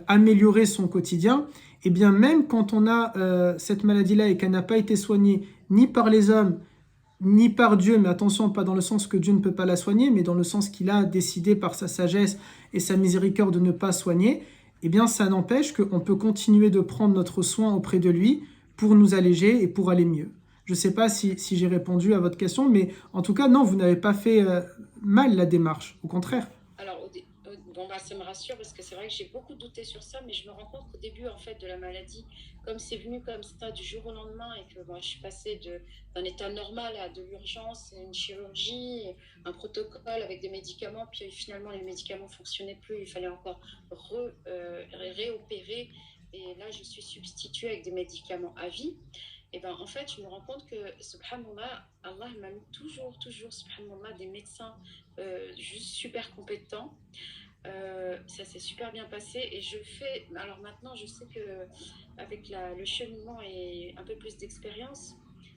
améliorer son quotidien. Et bien même quand on a cette maladie-là et qu'elle n'a pas été soignée ni par les hommes, ni par Dieu, mais attention, pas dans le sens que Dieu ne peut pas la soigner, mais dans le sens qu'il a décidé par sa sagesse et sa miséricorde de ne pas soigner, eh bien ça n'empêche qu'on peut continuer de prendre notre soin auprès de lui pour nous alléger et pour aller mieux. Je ne sais pas si j'ai répondu à votre question, mais en tout cas, non, vous n'avez pas fait mal la démarche, au contraire. Alors, bon, bah, ça me rassure parce que c'est vrai que j'ai beaucoup douté sur ça, mais je me rends compte qu'au début en fait de la maladie, comme c'est venu comme ça du jour au lendemain et que moi je suis passée d'un état normal à de l'urgence, une chirurgie, un protocole avec des médicaments, puis finalement les médicaments fonctionnaient plus, il fallait encore réopérer, et là je suis substituée avec des médicaments à vie. Et ben en fait je me rends compte que subhanallah, Allah m'a mis toujours subhanallah des médecins juste super compétents. Ça s'est super bien passé et je fais. Alors maintenant, je sais que avec le cheminement et un peu plus d'expérience,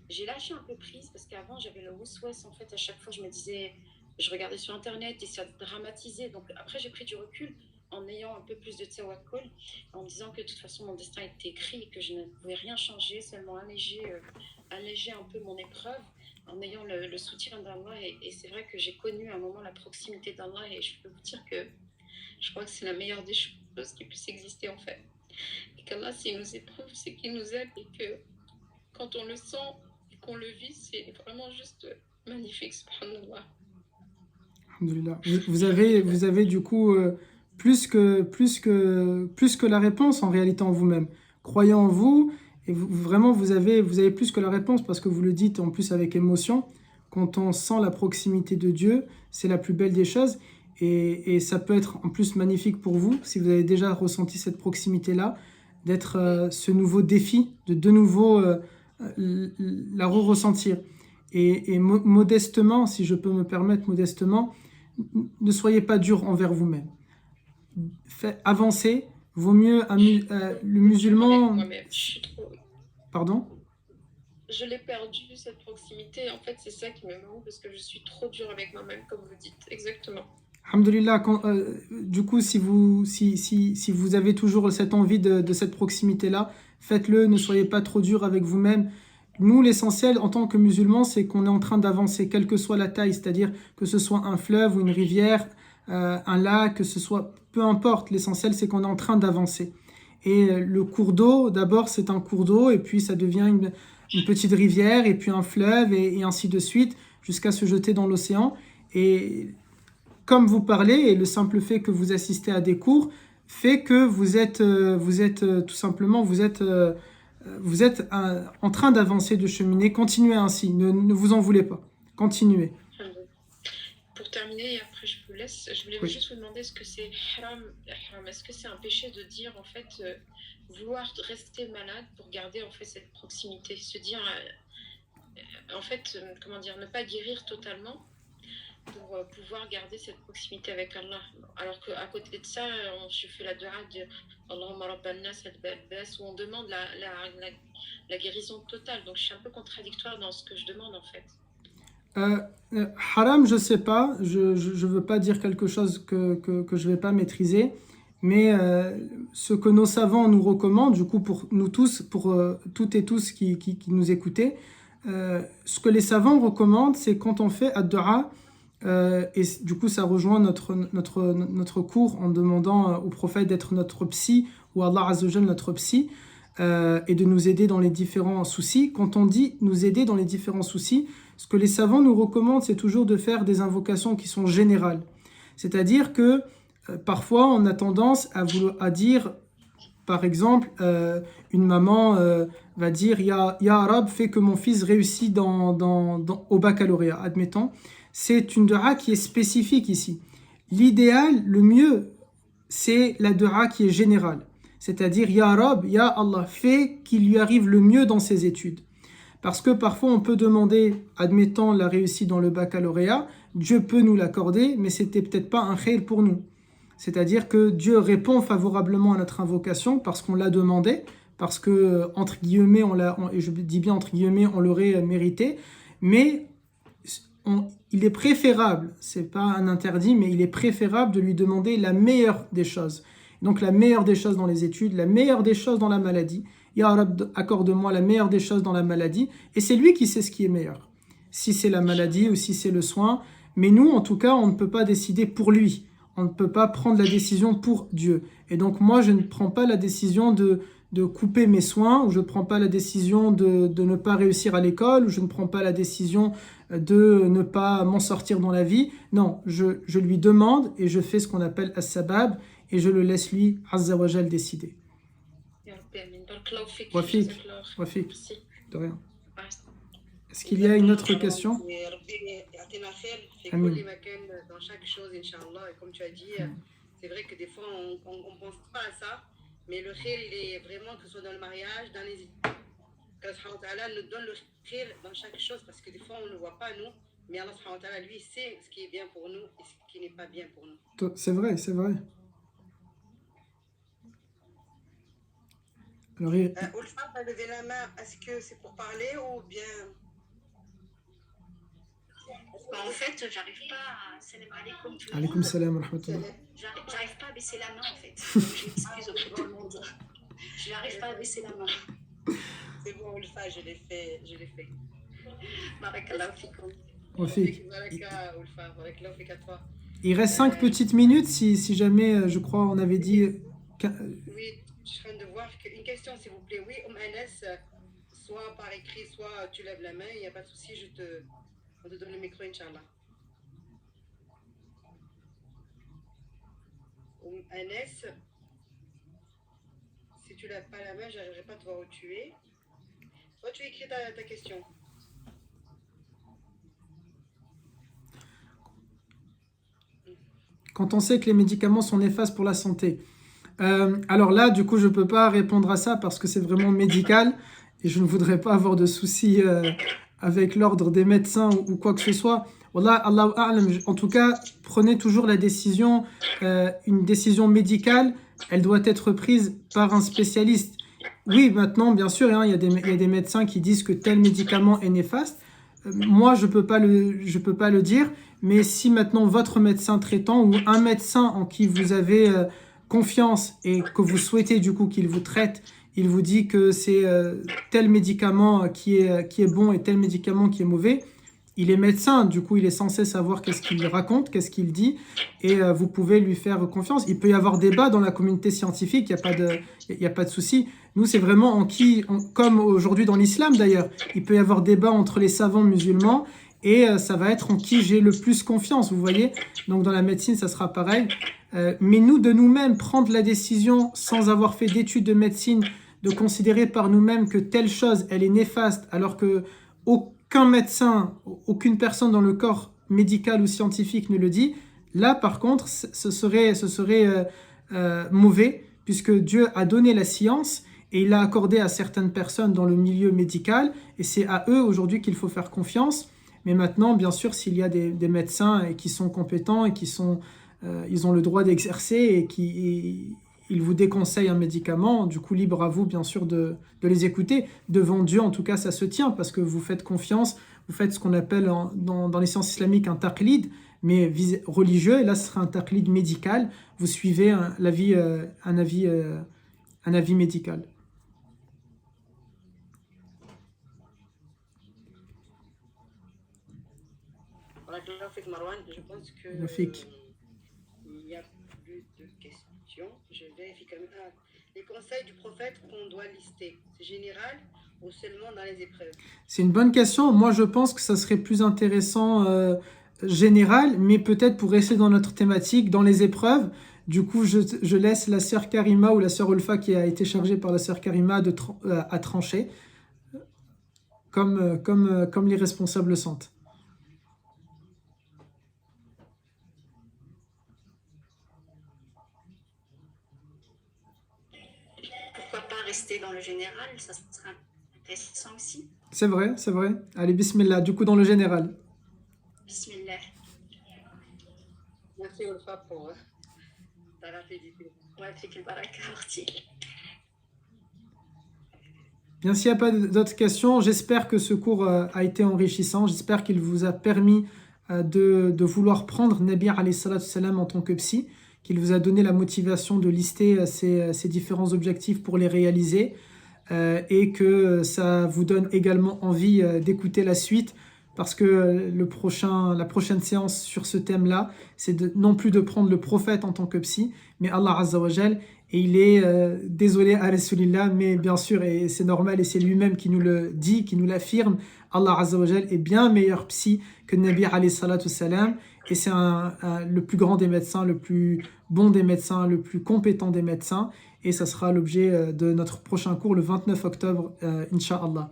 j'ai lâché un peu prise parce qu'avant j'avais le west en fait. À chaque fois, je me disais, je regardais sur internet et ça dramatisait. Donc après, j'ai pris du recul en ayant un peu plus de tawakkul, en me disant que de toute façon mon destin était écrit et que je ne pouvais rien changer, seulement alléger un peu mon épreuve en ayant le soutien d'Allah. Et c'est vrai que j'ai connu à un moment la proximité d'Allah et je peux vous dire que je crois que c'est la meilleure des choses qui puisse exister en fait. Et qu'Allah, s'il nous éprouve, c'est qu'il nous aide et que quand on le sent et qu'on le vit, c'est vraiment juste magnifique, subhanallah. Alhamdoulilah. Vous avez du coup plus que la réponse en réalité en vous-même. Croyez en vous et vraiment vous avez plus que la réponse parce que vous le dites en plus avec émotion. Quand on sent la proximité de Dieu, c'est la plus belle des choses. Et ça peut être en plus magnifique pour vous, si vous avez déjà ressenti cette proximité-là, d'être ce nouveau défi, de nouveau la ressentir. Et modestement, si je peux me permettre, modestement, ne soyez pas dur envers vous-même. Avancez, vaut mieux le musulman... Pardon ? Je l'ai perdu, cette proximité. En fait, c'est ça qui me manque parce que je suis trop dure avec moi-même, comme vous dites. Exactement. Alhamdoulilah, du coup, si vous avez toujours cette envie de cette proximité-là, faites-le, ne soyez pas trop dur avec vous-même. Nous, l'essentiel en tant que musulmans, c'est qu'on est en train d'avancer, quelle que soit la taille, c'est-à-dire que ce soit un fleuve ou une rivière, un lac, que ce soit, peu importe, l'essentiel c'est qu'on est en train d'avancer. Et le cours d'eau, d'abord c'est un cours d'eau, et puis ça devient une petite rivière, et puis un fleuve, et ainsi de suite, jusqu'à se jeter dans l'océan. Et comme vous parlez, et le simple fait que vous assistez à des cours, fait que vous êtes tout simplement, vous êtes en train d'avancer, de cheminer. Continuez ainsi, ne vous en voulez pas. Continuez. Pour terminer, et après je vous laisse, je voulais juste vous demander, est-ce que c'est haram, est-ce que c'est un péché de dire en fait vouloir rester malade pour garder en fait cette proximité, se dire en fait comment dire, ne pas guérir totalement pour pouvoir garder cette proximité avec Allah. Alors qu'à côté de ça, je fais la dua de Allahumma rabban nas où on demande la guérison totale. Donc je suis un peu contradictoire dans ce que je demande en fait. Haram, je sais pas, je veux pas dire quelque chose que je vais pas maîtriser, mais ce que nos savants nous recommandent, du coup pour nous tous, pour toutes et tous qui nous écoutez, ce que les savants recommandent, c'est quand on fait ad-dua, et du coup ça rejoint notre cours en demandant au prophète d'être notre psy, ou Allah Azzawajal notre psy, et de nous aider dans les différents soucis. Quand on dit nous aider dans les différents soucis, ce que les savants nous recommandent, c'est toujours de faire des invocations qui sont générales. C'est-à-dire que parfois on a tendance à dire, par exemple, une maman va dire Ya Arab, fais que mon fils réussisse au baccalauréat, admettons. C'est une dua qui est spécifique ici. L'idéal, le mieux, c'est la dua qui est générale. C'est-à-dire Ya Rab, Ya Allah, fais qu'il lui arrive le mieux dans ses études. Parce que parfois on peut demander, admettons la réussite dans le baccalauréat, Dieu peut nous l'accorder, mais c'était peut-être pas un khair pour nous. C'est-à-dire que Dieu répond favorablement à notre invocation parce qu'on l'a demandé, parce que, entre guillemets, et je dis bien entre guillemets, on l'aurait mérité, mais il est préférable, c'est pas un interdit, mais il est préférable de lui demander la meilleure des choses. Donc la meilleure des choses dans les études, la meilleure des choses dans la maladie. Ya Rab, accorde-moi la meilleure des choses dans la maladie. Et c'est lui qui sait ce qui est meilleur. Si c'est la maladie ou si c'est le soin. Mais nous, en tout cas, on ne peut pas décider pour lui. On ne peut pas prendre la décision pour Dieu. Et donc moi, je ne prends pas la décision de couper mes soins, ou je ne prends pas la décision de ne pas réussir à l'école, ou je ne prends pas la décision de ne pas m'en sortir dans la vie. Non, je lui demande et je fais ce qu'on appelle as-sabab, et je le laisse lui, Azza wa Jal, décider. Wafik, Wafik, Merci. de rien. Ouais. Est-ce qu'il y a une autre question? Amin. Dans chaque chose, Inch'Allah. Et comme tu as dit, c'est vrai que des fois, on ne pense pas à ça. Mais le khir, il est vraiment, que ce soit dans le mariage, dans les... Allah subhanahu wa ta'ala nous donne le khir dans chaque chose, parce que des fois, on ne le voit pas, nous. Mais Allah subhanahu wa ta'ala, lui, sait ce qui est bien pour nous et ce qui n'est pas bien pour nous. C'est vrai, c'est vrai. Alors, Ulfa, tu as levé la main. Est-ce que c'est pour parler ou bien... En fait, j'arrive pas à... Salam alaikum. Alaykoum salam wa rahmatullah. J'arrive pas à baisser la main, en fait. Je m'excuse auprès de tout le monde. Je n'arrive pas à baisser la main. C'est bon, Ulfa, je l'ai fait. Barakallahu fikoum. Wafik. Baraka, Ulfa. Barakallahu fik à toi. Il reste 5 petites minutes si jamais, je crois, on avait dit... Oui, je suis en train de voir qu'une question, s'il vous plaît. Oui, Anas, soit par écrit, soit tu lèves la main, il n'y a pas de souci, on te donne le micro, Inch'Allah. Anas, si tu ne lèves pas la main, je n'arriverai pas à te voir où tu es. Soit tu écris ta question. Quand on sait que les médicaments sont néfastes pour la santé. Alors là, du coup, je ne peux pas répondre à ça parce que c'est vraiment médical et je ne voudrais pas avoir de soucis avec l'ordre des médecins ou quoi que ce soit. Wallah, Allahu a'lam. En tout cas, prenez toujours la décision, une décision médicale, elle doit être prise par un spécialiste. Oui, maintenant, bien sûr, hein, il y a des médecins qui disent que tel médicament est néfaste. Moi, je peux pas le dire, mais si maintenant votre médecin traitant ou un médecin en qui vous avez confiance et que vous souhaitez du coup qu'il vous traite, il vous dit que c'est tel médicament qui est bon et tel médicament qui est mauvais, il est médecin, du coup il est censé savoir qu'est-ce qu'il raconte, qu'est-ce qu'il dit, et vous pouvez lui faire confiance. Il peut y avoir débat dans la communauté scientifique, il n'y a pas de souci. Nous, c'est vraiment comme aujourd'hui dans l'islam d'ailleurs, il peut y avoir débat entre les savants musulmans, et ça va être en qui j'ai le plus confiance, vous voyez. Donc dans la médecine, ça sera pareil. Mais nous, de nous-mêmes, prendre la décision sans avoir fait d'études de médecine, de considérer par nous-mêmes que telle chose, elle est néfaste, alors que aucun médecin, aucune personne dans le corps médical ou scientifique ne le dit, là, par contre, ce serait mauvais, puisque Dieu a donné la science et il l'a accordé à certaines personnes dans le milieu médical, et c'est à eux aujourd'hui qu'il faut faire confiance. Mais maintenant, bien sûr, s'il y a des médecins qui sont compétents et ils ont le droit d'exercer et ils vous déconseillent un médicament, du coup, libre à vous, bien sûr, de les écouter. Devant Dieu, en tout cas, ça se tient parce que vous faites confiance, vous faites ce qu'on appelle dans les sciences islamiques un taqlid, mais religieux, et là, ce sera un taqlid médical. Vous suivez un avis médical. Marwan, je pense que Rafik. il n'y a plus de questions. Je vérifie quand même. Ah, les conseils du prophète qu'on doit lister, c'est général ou seulement dans les épreuves? C'est une bonne question. Moi, je pense que ça serait plus intéressant général, mais peut-être pour rester dans notre thématique, dans les épreuves. Du coup, je laisse la sœur Karima ou la sœur Olfa qui a été chargée par la sœur Karima à trancher, comme les responsables le sentent. Pourquoi pas rester dans le général, ça serait intéressant aussi. C'est vrai, c'est vrai. Allez, bismillah. Du coup, dans le général. Bismillah. Merci Olfa pour ta rapidité. Ouais, fait que le baraka, Marty. Bien, s'il n'y a pas d'autres questions, j'espère que ce cours a été enrichissant. J'espère qu'il vous a permis de vouloir prendre Nabi alayhi salatu salam en tant que psy, qu'il vous a donné la motivation de lister ces différents objectifs pour les réaliser et que ça vous donne également envie d'écouter la suite parce que la prochaine séance sur ce thème-là, c'est non plus de prendre le prophète en tant que psy, mais Allah Azza wa Jal. Et il est, désolé à Rasulillah, mais bien sûr, et c'est normal, et c'est lui-même qui nous le dit, qui nous l'affirme, Allah Azza wa Jal est bien meilleur psy que Nabi alayhi salatu salam, et c'est le plus grand des médecins, le plus bon des médecins, le plus compétent des médecins, et ça sera l'objet de notre prochain cours le 29 octobre, Inch'Allah.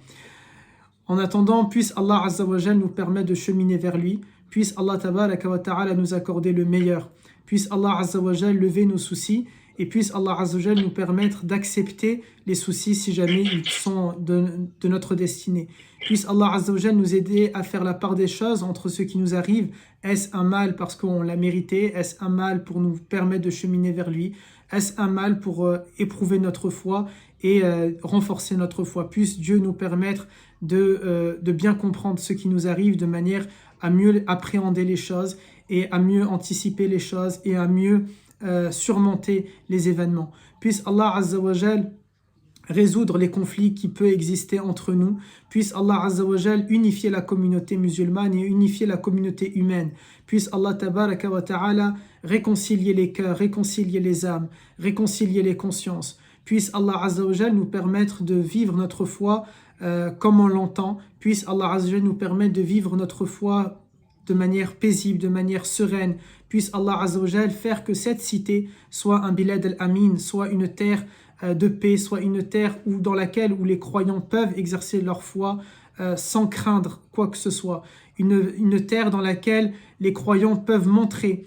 En attendant, puisse Allah Azza wa Jal nous permettre de cheminer vers lui, puisse Allah Tabaraka wa Ta'ala nous accorder le meilleur, puisse Allah Azza wa Jal lever nos soucis, et puisse Allah Azza wa Jal nous permettre d'accepter les soucis si jamais ils sont de notre destinée. Puisse Allah Azza wa Jal nous aider à faire la part des choses entre ce qui nous arrive. Est-ce un mal parce qu'on l'a mérité? Est-ce un mal pour nous permettre de cheminer vers lui? Est-ce un mal pour éprouver notre foi et renforcer notre foi? Puisse Dieu nous permettre de bien comprendre ce qui nous arrive de manière à mieux appréhender les choses et à mieux anticiper les choses et à mieux surmonter les événements. Puisse Allah Azza wa Jal résoudre les conflits qui peuvent exister entre nous. Puisse Allah Azza wa Jal unifier la communauté musulmane et unifier la communauté humaine. Puisse Allah Tabaraka wa Ta'ala réconcilier les cœurs, réconcilier les âmes, réconcilier les consciences. Puisse Allah Azza wa Jal nous permettre de vivre notre foi comme on l'entend. Puisse Allah Azza wa Jal nous permettre de vivre notre foi de manière paisible, de manière sereine. Puisse Allah Azza wa Jal faire que cette cité soit un bilad al-amin, soit une terre de paix, soit une terre dans laquelle les croyants peuvent exercer leur foi sans craindre quoi que ce soit. Une terre dans laquelle les croyants peuvent montrer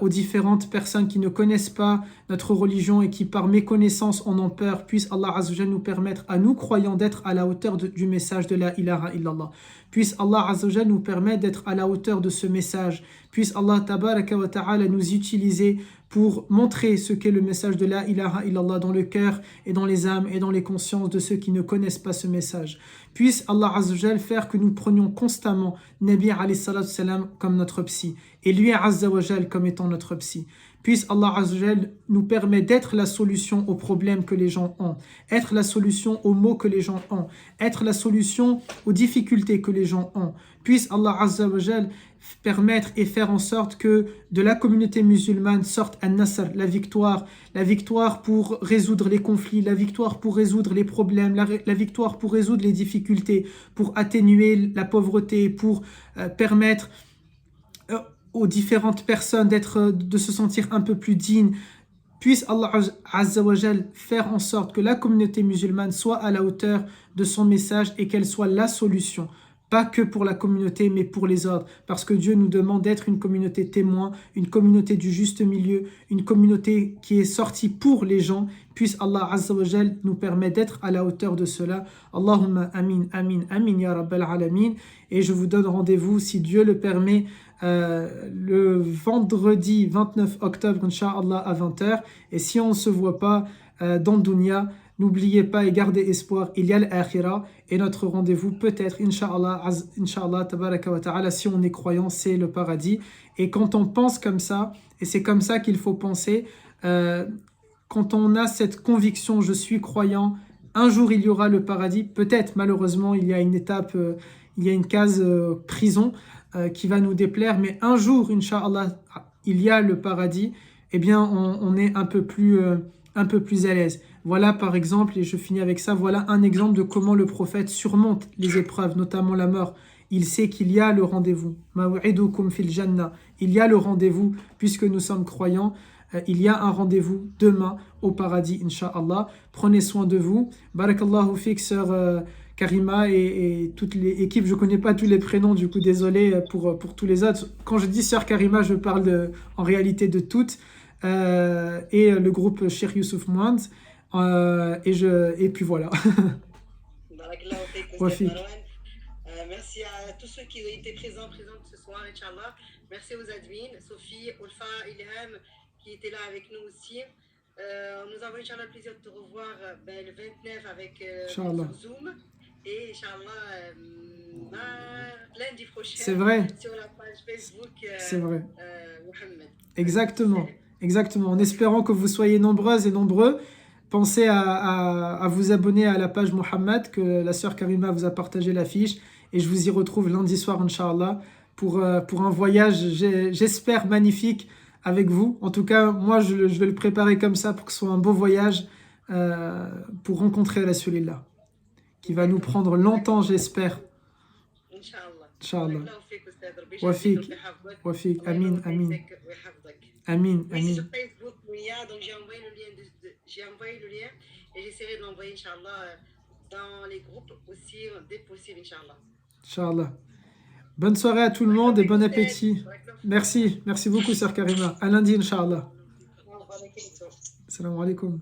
aux différentes personnes qui ne connaissent pas notre religion et qui par méconnaissance en ont peur. Puisse Allah Azza wa Jal nous permettre à nous croyants d'être à la hauteur du message de la ilaha illallah. Puisse Allah Azza wa Jal nous permettre d'être à la hauteur de ce message. Puisse Allah Tabaraka wa Ta'ala nous utiliser pour montrer ce qu'est le message de la ilaha illallah dans le cœur et dans les âmes et dans les consciences de ceux qui ne connaissent pas ce message. Puisse Allah Azza wa Jal faire que nous prenions constamment Nabi alayhi salatu salam comme notre psy et lui Azza wa Jal comme étant notre psy. Puisse Allah Azza wa Jal nous permettre d'être la solution aux problèmes que les gens ont, être la solution aux maux que les gens ont, être la solution aux difficultés que les gens ont. Puisse Allah Azza wa Jal permettre et faire en sorte que de la communauté musulmane sorte an-nasr, la victoire pour résoudre les conflits, la victoire pour résoudre les problèmes, la victoire pour résoudre les difficultés, pour atténuer la pauvreté, pour permettre aux différentes personnes de se sentir un peu plus dignes. Puisse Allah Azza wa Jal faire en sorte que la communauté musulmane soit à la hauteur de son message et qu'elle soit la solution. Pas que pour la communauté, mais pour les autres. Parce que Dieu nous demande d'être une communauté témoin, une communauté du juste milieu, une communauté qui est sortie pour les gens. Puisse Allah Azza wa Jal nous permettre d'être à la hauteur de cela. Allahumma amin, amin, amin, ya rabbal alamin. Et je vous donne rendez-vous, si Dieu le permet, le vendredi 29 octobre, Inch'Allah, à 20h. Et si on ne se voit pas dans Dunya, n'oubliez pas et gardez espoir, il y a l'akhira et notre rendez-vous peut-être, Inch'Allah, tabaraka wa ta'ala, si on est croyant, c'est le paradis. Et quand on pense comme ça, et c'est comme ça qu'il faut penser, quand on a cette conviction, je suis croyant, un jour il y aura le paradis, peut-être malheureusement il y a une étape, il y a une case prison, qui va nous déplaire, mais un jour, Inch'Allah, il y a le paradis, eh bien, on est un peu plus à l'aise. Voilà, par exemple, et je finis avec ça, voilà un exemple de comment le prophète surmonte les épreuves, notamment la mort. Il sait qu'il y a le rendez-vous. Maw'idukum fil jannah. Il y a le rendez-vous, puisque nous sommes croyants. Il y a un rendez-vous demain au paradis, Inch'Allah. Prenez soin de vous. Barakallahu fik, sœur Karima et toute l'équipe. Je ne connais pas tous les prénoms, du coup, désolé pour tous les autres. Quand je dis sœur Karima, je parle en réalité de toutes. Et le groupe Cheikh Youssouf Mouand. Et puis voilà. Barakallahu fik, Wafik. Marwan. Merci à tous ceux qui ont été présentes ce soir, Inch'Allah. Merci aux admins, Sophie, Ulfa, Ilham, qui étaient là avec nous aussi. Nous avons, Inch'Allah, le plaisir de te revoir le 29 avec Inch'Allah. sur Zoom. Et Inch'Allah, lundi prochain, C'est vrai. sur la page Facebook C'est vrai. Mohamed. Exactement. Exactement. En espérant que vous soyez nombreuses et nombreux, pensez à vous abonner à la page Mohamed, que la sœur Karima vous a partagé l'affiche. Et je vous y retrouve lundi soir, Inch'Allah, pour un voyage, j'espère, magnifique avec vous. En tout cas, moi, je vais le préparer comme ça pour que ce soit un beau voyage pour rencontrer Rasulillah, qui va nous prendre longtemps, j'espère. Inch'Allah. Inch'Allah. Barakallahu fik, Ustad. Rabbi Wafik. yahfazek, yahfazek. Wafik. Allah Amin, يبارك amin. فيك ويحفظك. Amin, Oui, c'est amin. sur Facebook, Mouya, donc j'ai envoyé le lien, j'ai envoyé le lien et j'essaierai de l'envoyer, Inch'Allah, dans les groupes aussi, dès possible, Inch'Allah. Inch'Allah. Bonne soirée à tout le monde et bon appétit. Merci beaucoup, sœur Karima. À lundi, Inch'Allah. Salam alaikum.